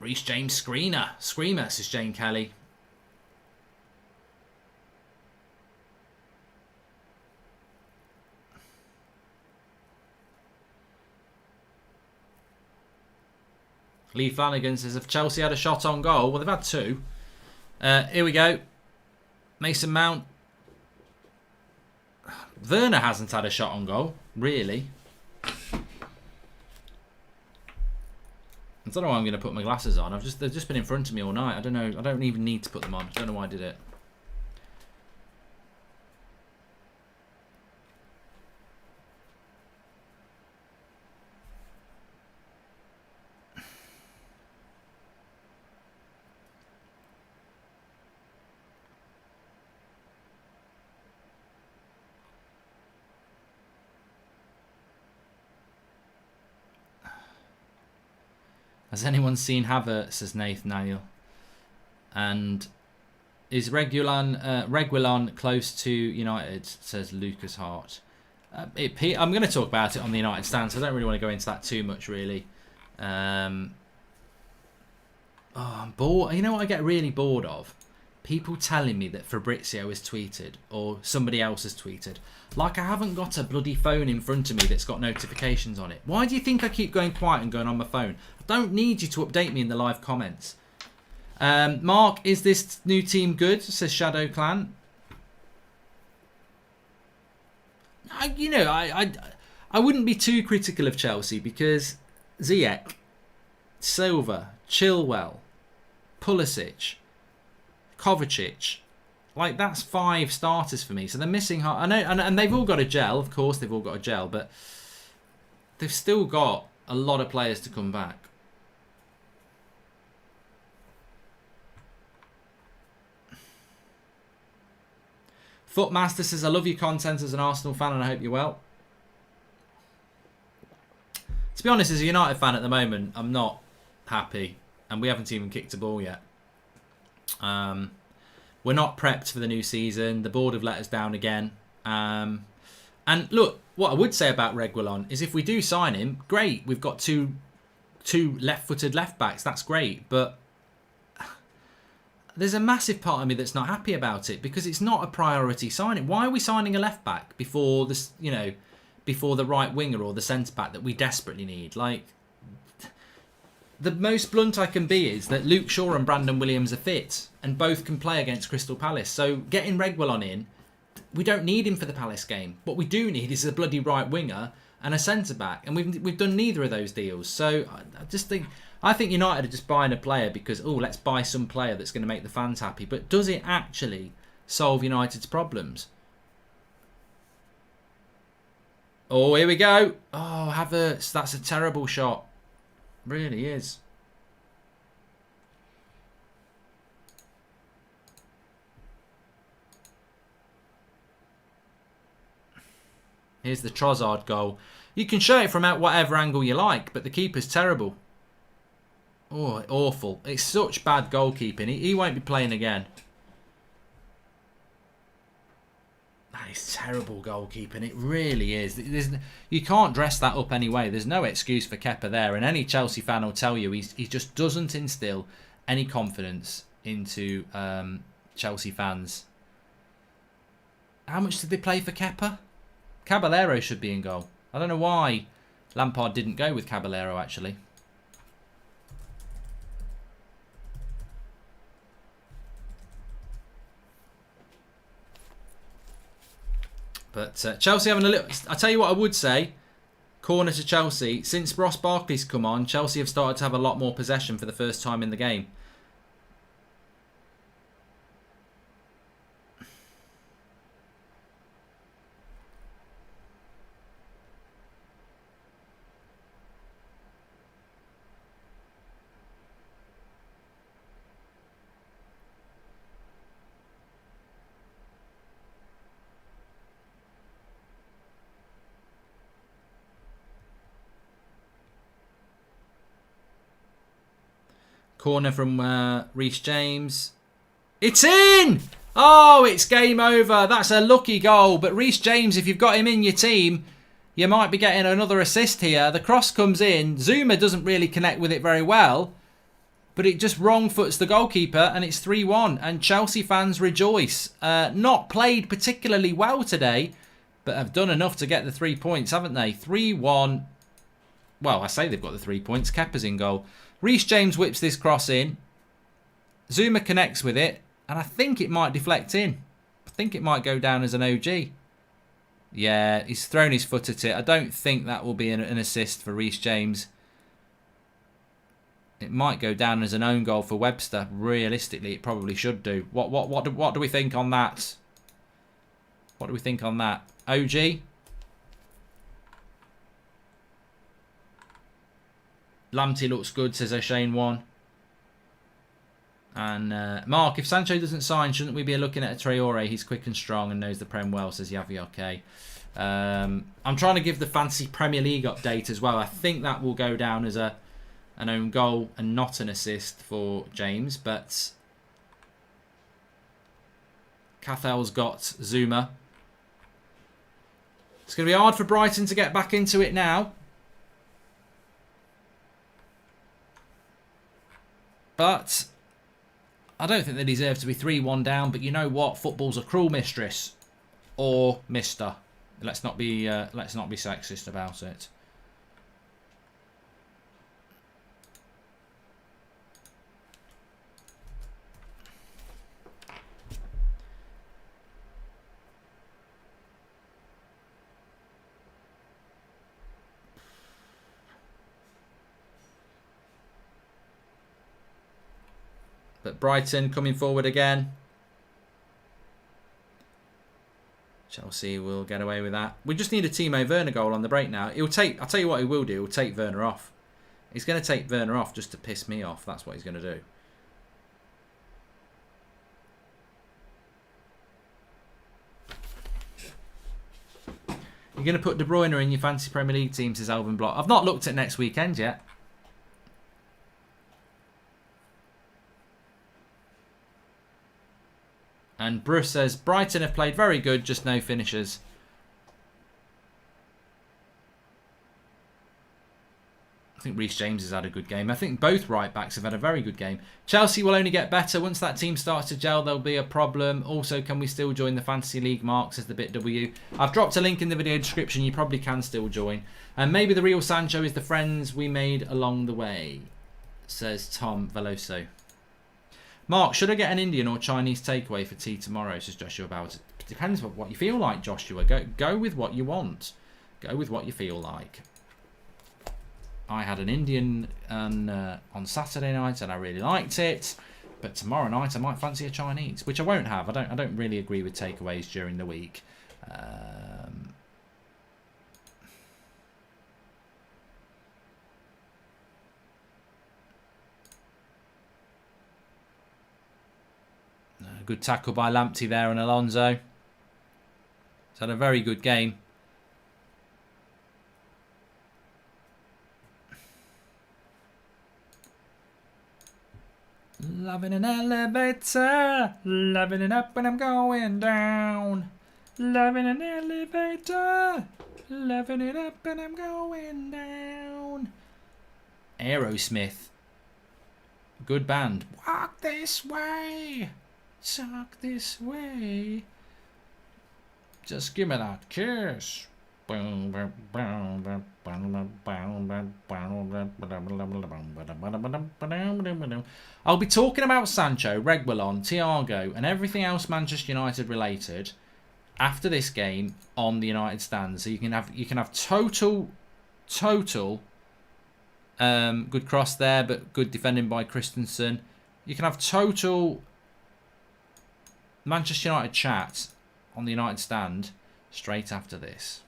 Reece James Screamer, says Jane Kelly. Lee Flanagan says, if Chelsea had a shot on goal, well, they've had two. Here we go. Mason Mount. Werner hasn't had a shot on goal, really. I don't know why I'm going to put my glasses on. They've just been in front of me all night. I don't know. I don't even need to put them on. I don't know why I did it. Has anyone seen Havertz, says Nathan Niall? And is Reguilon close to United, says Lucas Hart. I'm going to talk about it on the United stand, so I don't really want to go into that too much, really. I'm bored. You know what I get really bored of? People telling me that Fabrizio has tweeted or somebody else has tweeted. Like I haven't got a bloody phone in front of me that's got notifications on it. Why do you think I keep going quiet and going on my phone? I don't need you to update me in the live comments. Mark, is this new team good? Says Shadow Clan. I wouldn't be too critical of Chelsea because Ziyech, Silva, Chilwell, Pulisic, Kovacic, like that's 5 starters for me. So they're missing. I know, and they've all got a gel. Of course, they've all got a gel, but they've still got a lot of players to come back. Footmaster says, I love your content as an Arsenal fan and I hope you're well. To be honest, as a United fan at the moment, I'm not happy. And we haven't even kicked a ball yet. We're not prepped for the new season. The board have let us down again. And look, what I would say about Reguilon is if we do sign him, great. We've got two left-footed left-backs. That's great. But there's a massive part of me that's not happy about it because it's not a priority signing. Why are we signing a left-back before this, before the right winger or the centre-back that we desperately need? Like, the most blunt I can be is that Luke Shaw and Brandon Williams are fit and both can play against Crystal Palace. So getting Reguilon in, we don't need him for the Palace game. What we do need is a bloody right winger and a centre-back. And we've done neither of those deals. So I think United are just buying a player because, let's buy some player that's going to make the fans happy. But does it actually solve United's problems? Oh, here we go. Oh, Havertz, that's a terrible shot. Really is. Here's the Trossard goal. You can show it from out whatever angle you like, but the keeper's terrible. Oh, awful. It's such bad goalkeeping. He won't be playing again. That is terrible goalkeeping. It really is. You can't dress that up anyway. There's no excuse for Kepa there. And any Chelsea fan will tell you he just doesn't instill any confidence into Chelsea fans. How much did they play for Kepa? Caballero should be in goal. I don't know why Lampard didn't go with Caballero, actually. But Chelsea having a little... I tell you what I would say. Corner to Chelsea. Since Ross Barkley's come on, Chelsea have started to have a lot more possession for the first time in the game. Corner from Reece James. It's in! Oh, it's game over. That's a lucky goal. But Reece James, if you've got him in your team, you might be getting another assist here. The cross comes in. Zuma doesn't really connect with it very well. But it just wrong foots the goalkeeper and it's 3-1. And Chelsea fans rejoice. Not played particularly well today, but have done enough to get the 3 points, haven't they? 3-1. Well, I say they've got the 3 points. Kepa's in goal. Reece James whips this cross in. Zuma connects with it. And I think it might deflect in. I think it might go down as an OG. Yeah, he's thrown his foot at it. I don't think that will be an assist for Reece James. It might go down as an own goal for Webster. Realistically, it probably should do. What do we think on that? What do we think on that? OG? Lamptey looks good, says O'Shane 1. And Mark, if Sancho doesn't sign, shouldn't we be looking at a Traore? He's quick and strong and knows the Prem well, says Yavi. Okay. I'm trying to give the fancy Premier League update as well. I think that will go down as an own goal and not an assist for James. But Cathal's got Zuma. It's going to be hard for Brighton to get back into it now. But I don't think they deserve to be 3-1 down. But you know what? Football's a cruel mistress, or mister. Let's not be sexist about it. But Brighton coming forward again. Chelsea will get away with that. We just need a Timo Werner goal on the break now. I'll tell you what he will do. He'll take Werner off. He's going to take Werner off just to piss me off. That's what he's going to do. You're going to put De Bruyne in your fancy Premier League team, says Alvin Block. I've not looked at next weekend yet. And Bruce says, Brighton have played very good, just no finishers. I think Reece James has had a good game. I think both right-backs have had a very good game. Chelsea will only get better. Once that team starts to gel, there'll be a problem. Also, can we still join the Fantasy League, Mark, says the BitW. I've dropped a link in the video description. You probably can still join. And maybe the real Sancho is the friends we made along the way, says Tom Veloso. Mark, should I get an Indian or Chinese takeaway for tea tomorrow, says Joshua Bowers. It depends on what you feel like, Joshua. Go with what you want. Go with what you feel like. I had an Indian on Saturday night and I really liked it. But tomorrow night I might fancy a Chinese, which I won't have. I don't really agree with takeaways during the week. Good tackle by Lamptey there and Alonso. He's had a very good game. Loving an elevator, loving it up when I'm going down. Loving an elevator, loving it up when I'm going down. Aerosmith. Good band. Walk this way. Talk this way. Just give me that kiss. I'll be talking about Sancho, Reguilon, Thiago and everything else Manchester United related after this game on the United stand. So you can have total good cross there, but good defending by Christensen. You can have total Manchester United chat on the United stand straight after this.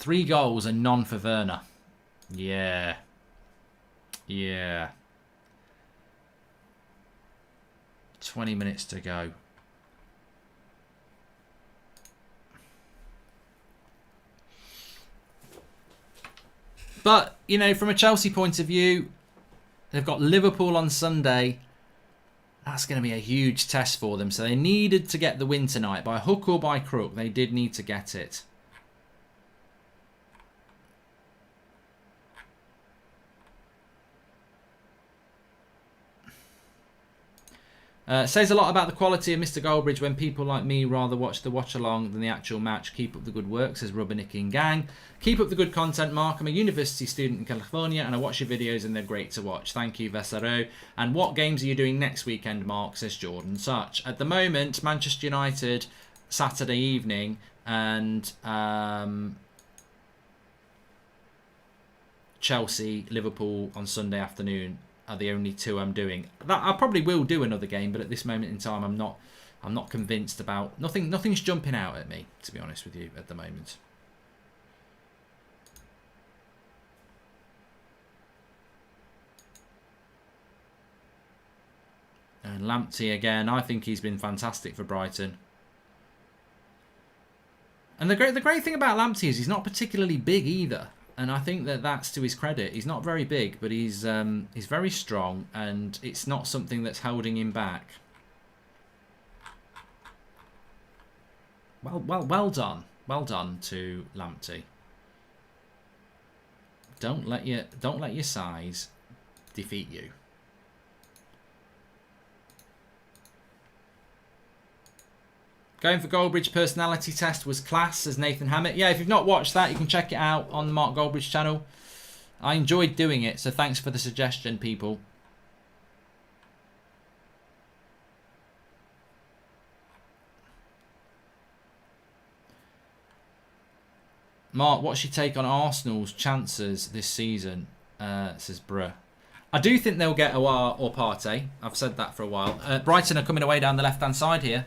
Three goals and none for Werner. Yeah. 20 minutes to go. But, you know, from a Chelsea point of view, they've got Liverpool on Sunday. That's going to be a huge test for them. So they needed to get the win tonight. By hook or by crook, they did need to get it. Says a lot about the quality of Mr. Goldbridge when people like me rather watch the watch-along than the actual match. Keep up the good work, says Rubbernicking Gang. Keep up the good content, Mark. I'm a university student in California and I watch your videos and they're great to watch. Thank you, Vesaro. And what games are you doing next weekend, Mark, says Jordan Such. At the moment, Manchester United, Saturday evening, and Chelsea, Liverpool on Sunday afternoon are the only two I'm doing. That I probably will do another game, but at this moment in time, I'm not convinced about nothing's jumping out at me, to be honest with you, at the moment. And Lamptey again, I think he's been fantastic for Brighton. And the great thing about Lamptey is he's not particularly big either. And I think that that's to his credit. He's not very big, but he's very strong, and it's not something that's holding him back. Well done to Lamptey. Don't let your size defeat you. Going for Goldbridge personality test was class, says Nathan Hammett. Yeah, if you've not watched that, you can check it out on the Mark Goldbridge channel. I enjoyed doing it, so thanks for the suggestion, people. Mark, what's your take on Arsenal's chances this season? Says Bruh. I do think they'll get Aouar or Partey. I've said that for a while. Brighton are coming away down the left-hand side here.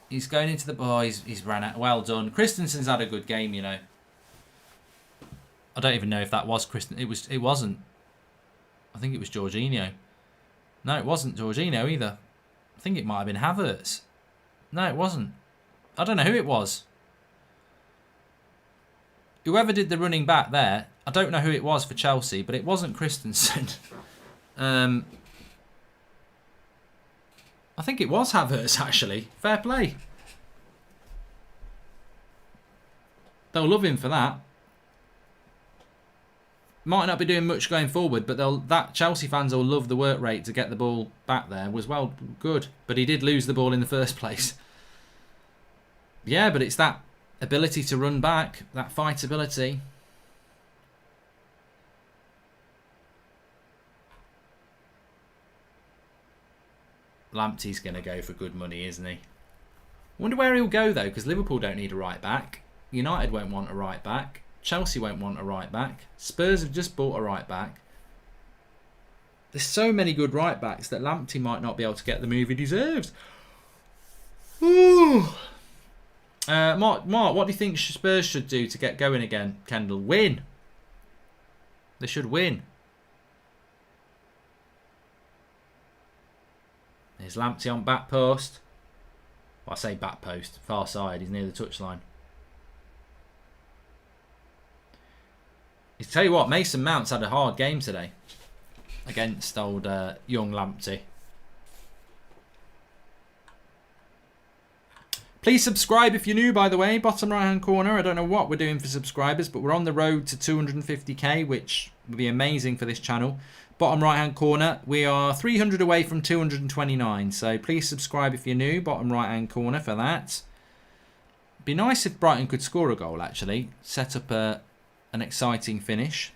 He's going into the... Oh, he's ran out. Well done. Christensen's had a good game, you know. I don't even know if that was Christensen. It wasn't. I think it was Jorginho. No, it wasn't Jorginho either. I think it might have been Havertz. No, it wasn't. I don't know who it was. Whoever did the running back there, I don't know who it was for Chelsea, but it wasn't Christensen. I think it was Havertz, actually. Fair play. They'll love him for that. Might not be doing much going forward, but that Chelsea fans will love the work rate to get the ball back there. Was well good, but he did lose the ball in the first place. Yeah, but it's that ability to run back, that fightability. Lamptey's going to go for good money, isn't he? I wonder where he'll go, though, because Liverpool don't need a right back. United won't want a right back. Chelsea won't want a right back. Spurs have just bought a right back. There's so many good right backs that Lamptey might not be able to get the move he deserves. Ooh. Mark, what do you think Spurs should do to get going again, Kendall? Win. They should win. There's Lamptey on back post. Well, I say back post, far side. He's near the touchline. I tell you what, Mason Mount's had a hard game today against old young Lamptey. Please subscribe if you're new, by the way. Bottom right hand corner. I don't know what we're doing for subscribers, but we're on the road to 250k, which would be amazing for this channel. Bottom right hand corner. We are 300 away from 229. So please subscribe if you're new. Bottom right hand corner for that. Be nice if Brighton could score a goal, actually. Set up an exciting finish.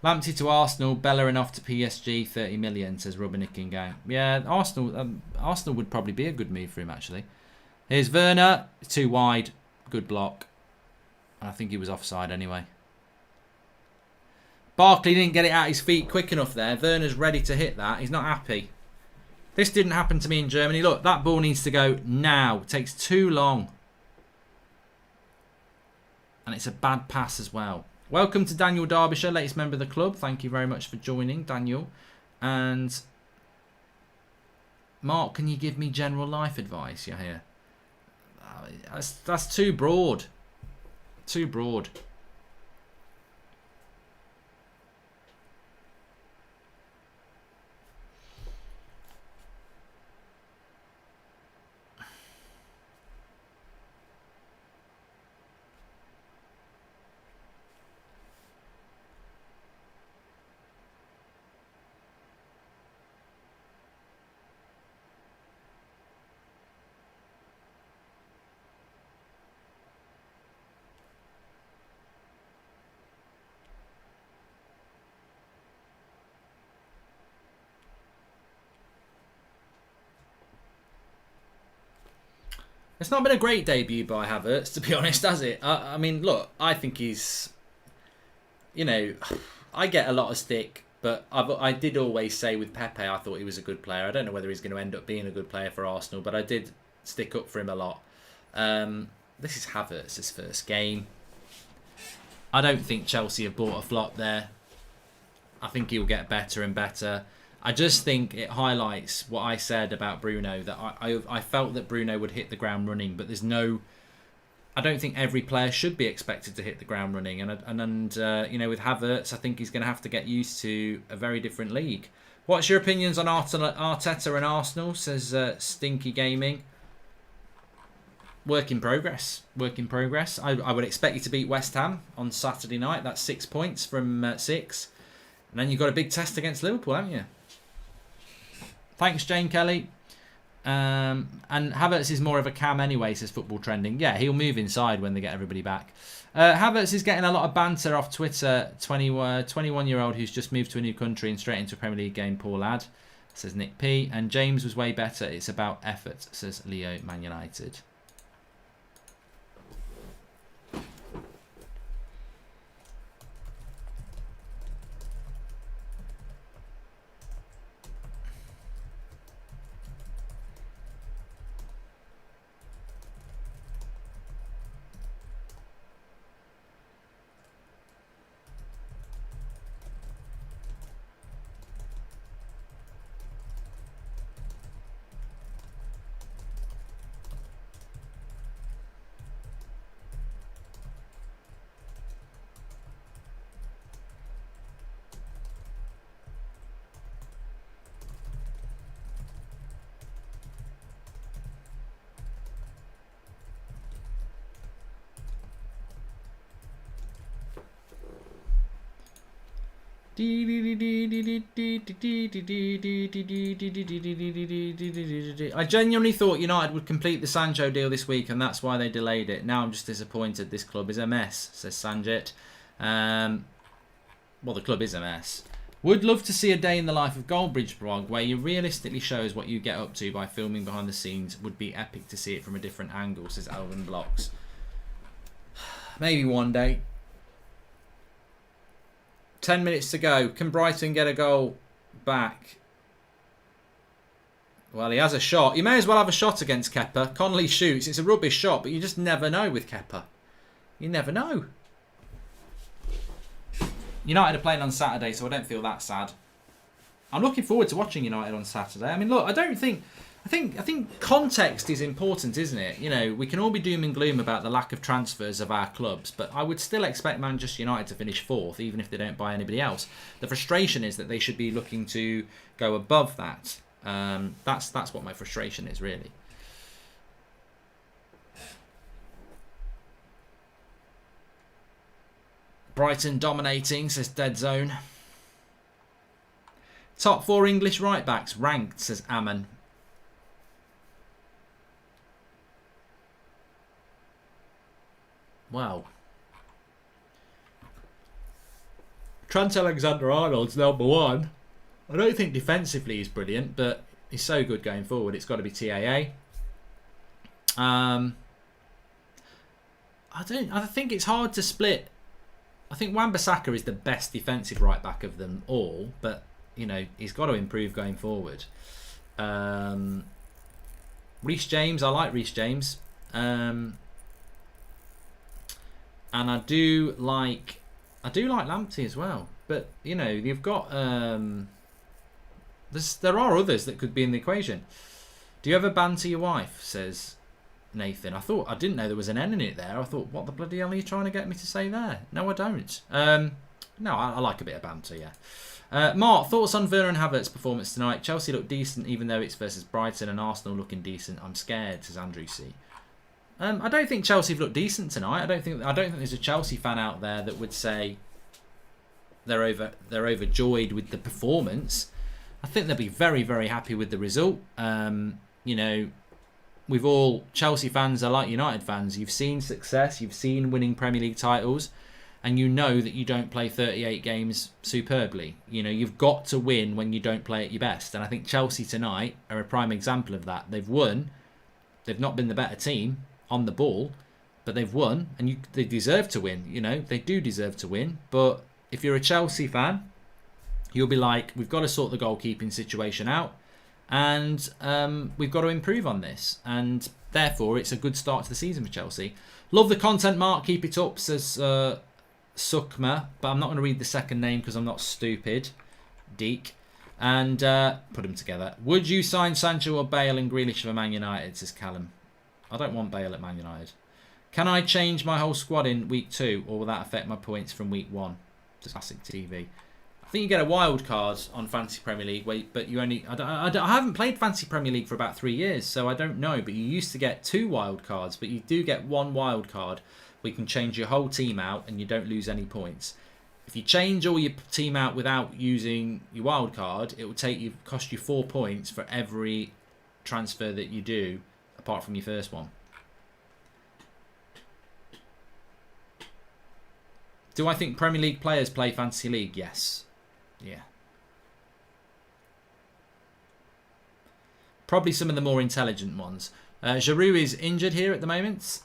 Lamptey to Arsenal, Bellerin off to PSG, 30 million, says Rubbernicking Gang. Yeah, Arsenal would probably be a good move for him, actually. Here's Werner, too wide, good block. I think he was offside anyway. Barkley didn't get it out his feet quick enough there. Werner's ready to hit that. He's not happy. This didn't happen to me in Germany. Look, that ball needs to go now. It takes too long. And it's a bad pass as well. Welcome to Daniel Derbyshire, latest member of the club. Thank you very much for joining, Daniel. And Mark, can you give me general life advice? Yeah, here. That's too broad. Too broad. It's not been a great debut by Havertz, to be honest, has it? I mean, look, I think he's... You know, I get a lot of stick, but I did always say with Pepe, I thought he was a good player. I don't know whether he's going to end up being a good player for Arsenal, but I did stick up for him a lot. This is Havertz's first game. I don't think Chelsea have bought a flop there. I think he'll get better and better. I just think it highlights what I said about Bruno, that I felt that Bruno would hit the ground running, but there's no... I don't think every player should be expected to hit the ground running. And you know, with Havertz, I think he's going to have to get used to a very different league. What's your opinions on Arteta and Arsenal, says Stinky Gaming. Work in progress. Work in progress. I would expect you to beat West Ham on Saturday night. That's 6 points from 6. And then you've got a big test against Liverpool, haven't you? Thanks, Jane Kelly. And Havertz is more of a cam anyway, says Football Trending. Yeah, he'll move inside when they get everybody back. Havertz is getting a lot of banter off Twitter. 21-year-old who's just moved to a new country and straight into a Premier League game. Poor lad, says Nick P. And James was way better. It's about effort, says Leo Man United. I genuinely thought United would complete the Sancho deal this week, and that's why they delayed it. Now I'm just disappointed. This club is a mess, says Sanjit. Well, the club is a mess. Would love to see a day in the life of Goldbridge vlog where you realistically shows what you get up to by filming behind the scenes. Would be epic to see it from a different angle, says Alvin Blocks. Maybe one day. 10 minutes to go. Can Brighton get a goal back? Well, he has a shot. You may as well have a shot against Kepa. Connolly shoots. It's a rubbish shot, but you just never know with Kepa. You never know. United are playing on Saturday, so I don't feel that sad. I'm looking forward to watching United on Saturday. I mean, look, I think context is important, isn't it? You know, we can all be doom and gloom about the lack of transfers of our clubs, but I would still expect Manchester United to finish 4th, even if they don't buy anybody else. The frustration is that they should be looking to go above that. That's what my frustration is, really. Brighton dominating, says Dead Zone. Top 4 English right backs ranked, says Ammon. Wow. Trent Alexander-Arnold's number 1. I don't think defensively he's brilliant, but he's so good going forward. It's got to be TAA. I think it's hard to split. I think Wan-Bissaka is the best defensive right back of them all, but you know he's got to improve going forward. Reece James, I like Reece James, and I do like Lamptey as well. But you know you've got there are others that could be in the equation. Do you ever banter your wife? Says Nathan. I didn't know there was an N in it there. I thought, what the bloody hell are you trying to get me to say there? No, I don't. No, I like a bit of banter, yeah. Mark, thoughts on Werner and Havertz' performance tonight? Chelsea look decent, even though it's versus Brighton, and Arsenal looking decent. I'm scared, says Andrew C. I don't think Chelsea have looked decent tonight. I don't think there's a Chelsea fan out there that would say they're overjoyed with the performance. I think they'll be very, very happy with the result. You know, Chelsea fans are like United fans. You've seen success, you've seen winning Premier League titles, and you know that you don't play 38 games superbly. You know, you've got to win when you don't play at your best. And I think Chelsea tonight are a prime example of that. They've won. They've not been the better team on the ball, but they've won, and they deserve to win. You know, they do deserve to win. But if you're a Chelsea fan, you'll be like, we've got to sort the goalkeeping situation out, and we've got to improve on this. And therefore, it's a good start to the season for Chelsea. Love the content, Mark. Keep it up, says Sukma. But I'm not going to read the second name because I'm not stupid. Deke. And put them together. Would you sign Sancho or Bale and Grealish for Man United, says Callum. I don't want Bale at Man United. Can I change my whole squad in week 2, or will that affect my points from week 1? Just classic TV. I think you get a wild card on Fantasy Premier League, but you only... I haven't played Fantasy Premier League for about 3 years, so I don't know. But you used to get 2 wild cards, but you do get 1 wild card where you can change your whole team out and you don't lose any points. If you change all your team out without using your wild card, it will cost you 4 points for every transfer that you do, apart from your first one. Do I think Premier League players play Fantasy League? Yes. Yeah. Probably some of the more intelligent ones. Giroud is injured here at the moment.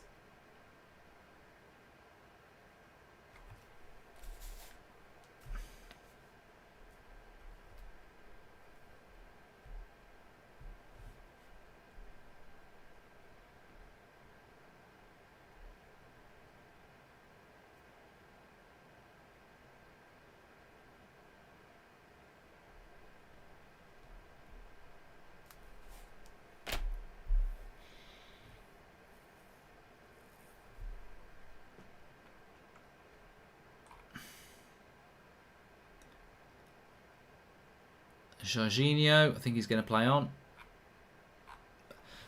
Jorginho, I think he's going to play on.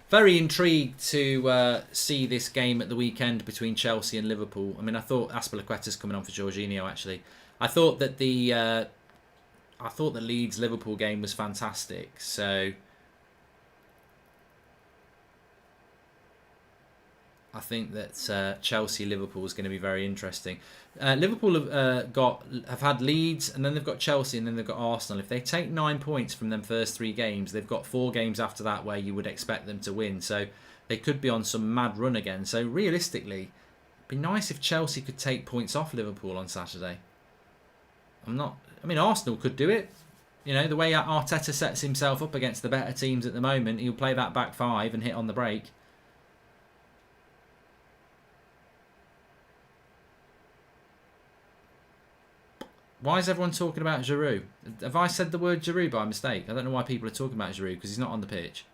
Very intrigued to see this game at the weekend between Chelsea and Liverpool. I mean, I thought Azpilicueta's coming on for Jorginho. Actually, I thought that the Leeds Liverpool game was fantastic. So I think that Chelsea Liverpool is going to be very interesting. Liverpool have had Leeds, and then they've got Chelsea, and then they've got Arsenal. If they take 9 points from them first 3 games, they've got 4 games after that where you would expect them to win. So they could be on some mad run again. So realistically, it'd be nice if Chelsea could take points off Liverpool on Saturday. Arsenal could do it. You know, the way Arteta sets himself up against the better teams at the moment, he'll play that back five and hit on the break. Why is everyone talking about Giroud? Have I said the word Giroud by mistake? I don't know why people are talking about Giroud because he's not on the pitch.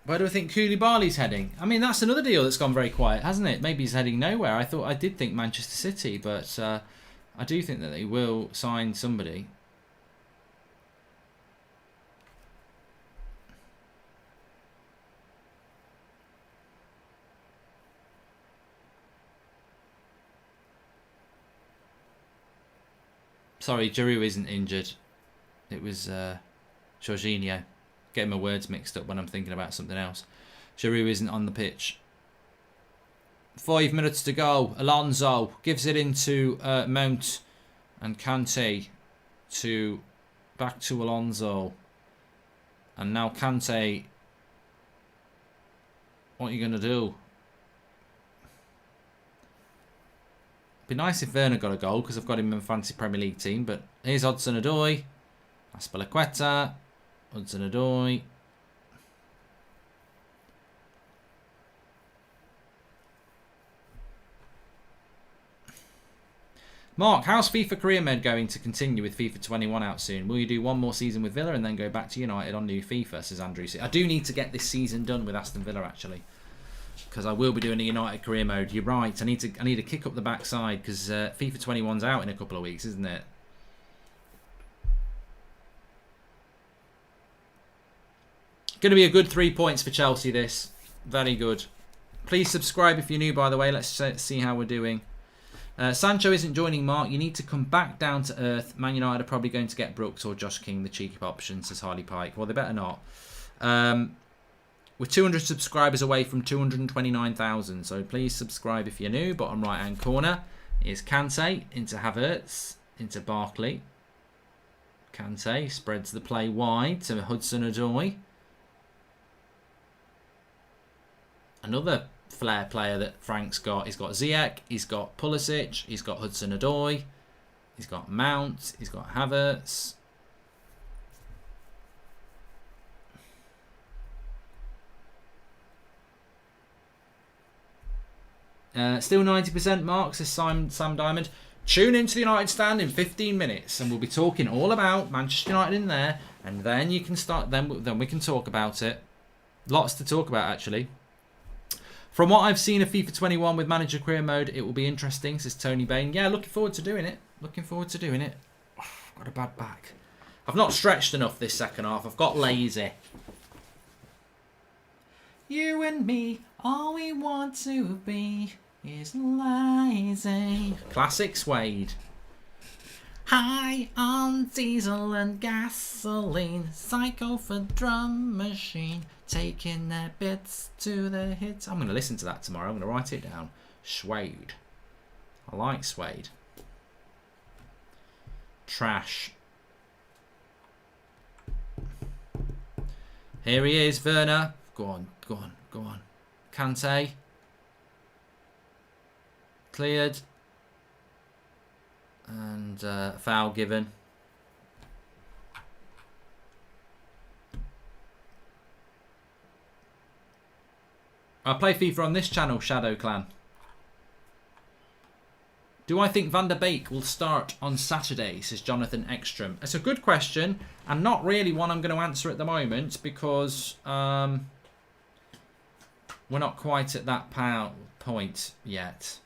Where do I think Koulibaly's heading? I mean, that's another deal that's gone very quiet, hasn't it? Maybe he's heading nowhere. I did think Manchester City, but I do think that they will sign somebody. Sorry, Giroud isn't injured. It was Jorginho. Getting my words mixed up when I'm thinking about something else. Giroud isn't on the pitch. 5 minutes to go. Alonso gives it into Mount and Kante back to Alonso. And now Kante. What are you going to do? Be nice if Werner got a goal because I've got him in a fantasy Premier League team. But here's Hudson-Odoi. Azpilicueta. Hudson-Odoi. Mark, how's FIFA Career Mode going to continue with FIFA 21 out soon? Will you do one more season with Villa and then go back to United on new FIFA, says Andrew. I do need to get this season done with Aston Villa, actually. Because I will be doing a United Career Mode. You're right, I need to kick up the backside because FIFA 21's out in a couple of weeks, isn't it? Going to be a good 3 points for Chelsea, this. Very good. Please subscribe if you're new, by the way. Let's see how we're doing. Sancho isn't joining, Mark. You need to come back down to earth. Man United are probably going to get Brooks or Josh King, the cheeky option, says Harley Pike. Well, they better not. We're 200 subscribers away from 229,000. So please subscribe if you're new. Bottom right-hand corner is Kante into Havertz, into Barkley. Kante spreads the play wide to Hudson-Odoi. Another flair player that Frank's got. He's got Ziyech, he's got Pulisic, he's got Hudson-Odoi, he's got Mount, he's got Havertz. Still 90%, Mark, says Sam Diamond. Tune into the United Stand in 15 minutes and we'll be talking all about Manchester United in there, and then you can start. Then we can talk about it. Lots to talk about, actually. From what I've seen of FIFA 21 with Manager Career Mode, it will be interesting, says Tony Bain. Yeah, looking forward to doing it. Looking forward to doing it. Oh, I've got a bad back. I've not stretched enough this second half. I've got lazy. You and me, all we want to be is lazy. Classic Suede. High on diesel and gasoline, psycho for drum machine, taking their bits to the hits. I'm going to listen to that tomorrow. I'm going to write it down. Suede. I like Suede. Trash. Here he is, Werner. Go on, go on, go on. Kante. Cleared. And foul given. I play FIFA on this channel, Shadow Clan. Do I think Van der Beek will start on Saturday, says Jonathan Ekstrom? It's a good question, and not really one I'm going to answer at the moment because we're not quite at that point yet.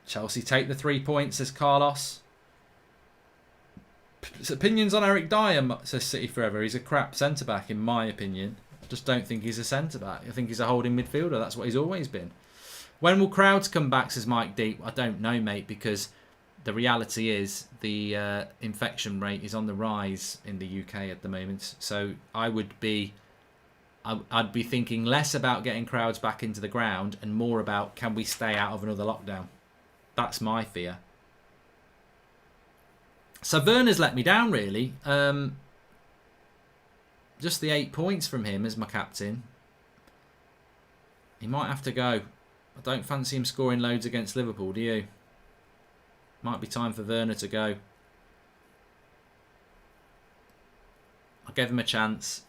Chelsea take the 3 points, says Carlos. Opinions on Eric Dyer, says City Forever. He's a crap centre-back, in my opinion. I just don't think he's a centre-back. I think he's a holding midfielder. That's what he's always been. When will crowds come back, says Mike Deep? I don't know, mate, because the reality is the infection rate is on the rise in the UK at the moment. So I'd be thinking less about getting crowds back into the ground and more about, can we stay out of another lockdown? That's my fear. So Werner's let me down, really. Just the 8 points from him as my captain. He might have to go. I don't fancy him scoring loads against Liverpool, do you? Might be time for Werner to go. I gave him a chance.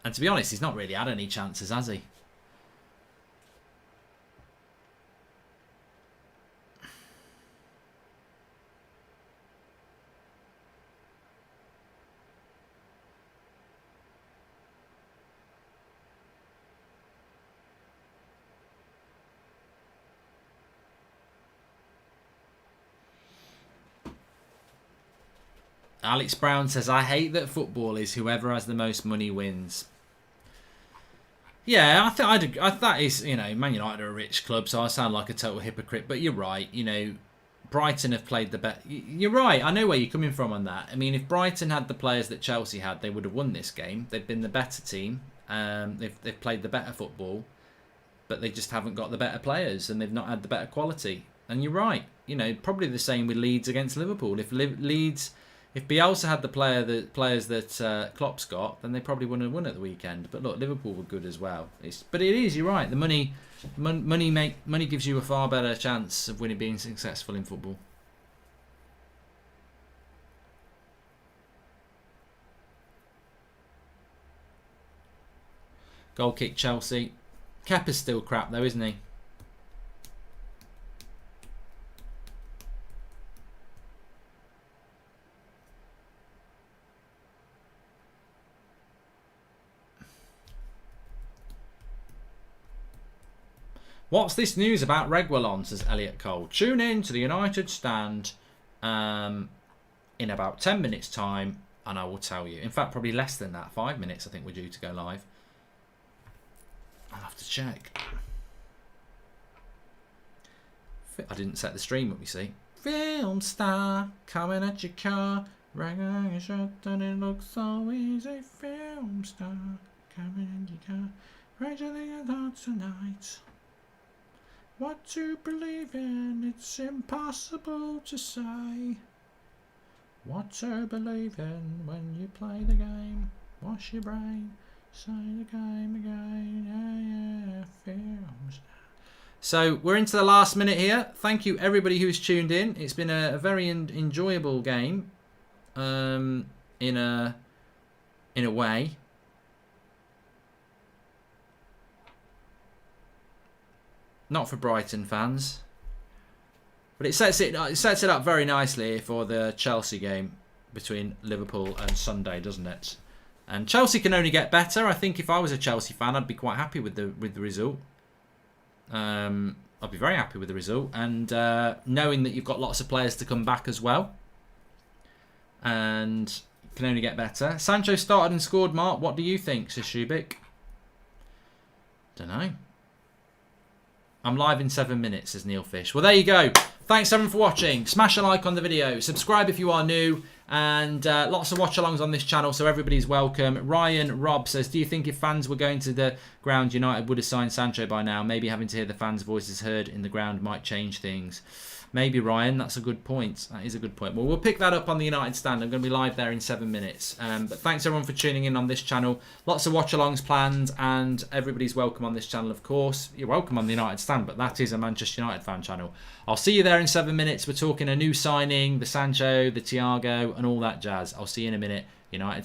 And to be honest, he's not really had any chances, has he? Alex Brown says, I hate that football is whoever has the most money wins. Yeah, I think that is, you know, Man United are a rich club, so I sound like a total hypocrite. But you're right, you know, Brighton have played the best. You're right, I know where you're coming from on that. I mean, if Brighton had the players that Chelsea had, they would have won this game. They've been the better team. They've played the better football, but they just haven't got the better players, and they've not had the better quality. And you're right, you know, probably the same with Leeds against Liverpool. If Bielsa had the players that Klopp's got, then they probably wouldn't have won at the weekend. But look, Liverpool were good as well. But it is, you're right. The money gives you a far better chance of being successful in football. Goal kick Chelsea. Kepa's still crap though, isn't he? What's this news about Reguilon, says Elliot Cole. Tune in to the United Stand in about 10 minutes time and I will tell you. In fact, probably less than that. 5 minutes I think we're due to go live. I'll have to check. I didn't set the stream up, you see. Film star coming at your car. Reguilon your shot and it looks so easy. Film star coming at your car. Rachel your thoughts tonight. What to believe in, it's impossible to say. What to believe in when you play the game. Wash your brain, say the game again. Yeah, films. So we're into the last minute here. Thank you everybody who's tuned in. It's been a very enjoyable game. In a way. Not for Brighton fans. But it sets it up very nicely for the Chelsea game between Liverpool and Sunday, doesn't it? And Chelsea can only get better. I think if I was a Chelsea fan, I'd be quite happy with the result. I'd be very happy with the result. And knowing that you've got lots of players to come back as well. And it can only get better. Sancho started and scored, Mark. What do you think, says Shubik? Don't know. I'm live in 7 minutes, says Neil Fish. Well, there you go. Thanks everyone for watching. Smash a like on the video. Subscribe if you are new. And lots of watch-alongs on this channel, so everybody's welcome. Ryan Robb says, do you think if fans were going to the ground, United would have signed Sancho by now? Maybe having to hear the fans' voices heard in the ground might change things. Maybe, Ryan. That's a good point. That is a good point. Well, we'll pick that up on the United Stand. I'm going to be live there in 7 minutes. But thanks, everyone, for tuning in on this channel. Lots of watch-alongs planned, and everybody's welcome on this channel, of course. You're welcome on the United Stand, but that is a Manchester United fan channel. I'll see you there in 7 minutes. We're talking a new signing, the Sancho, the Thiago, and all that jazz. I'll see you in a minute. United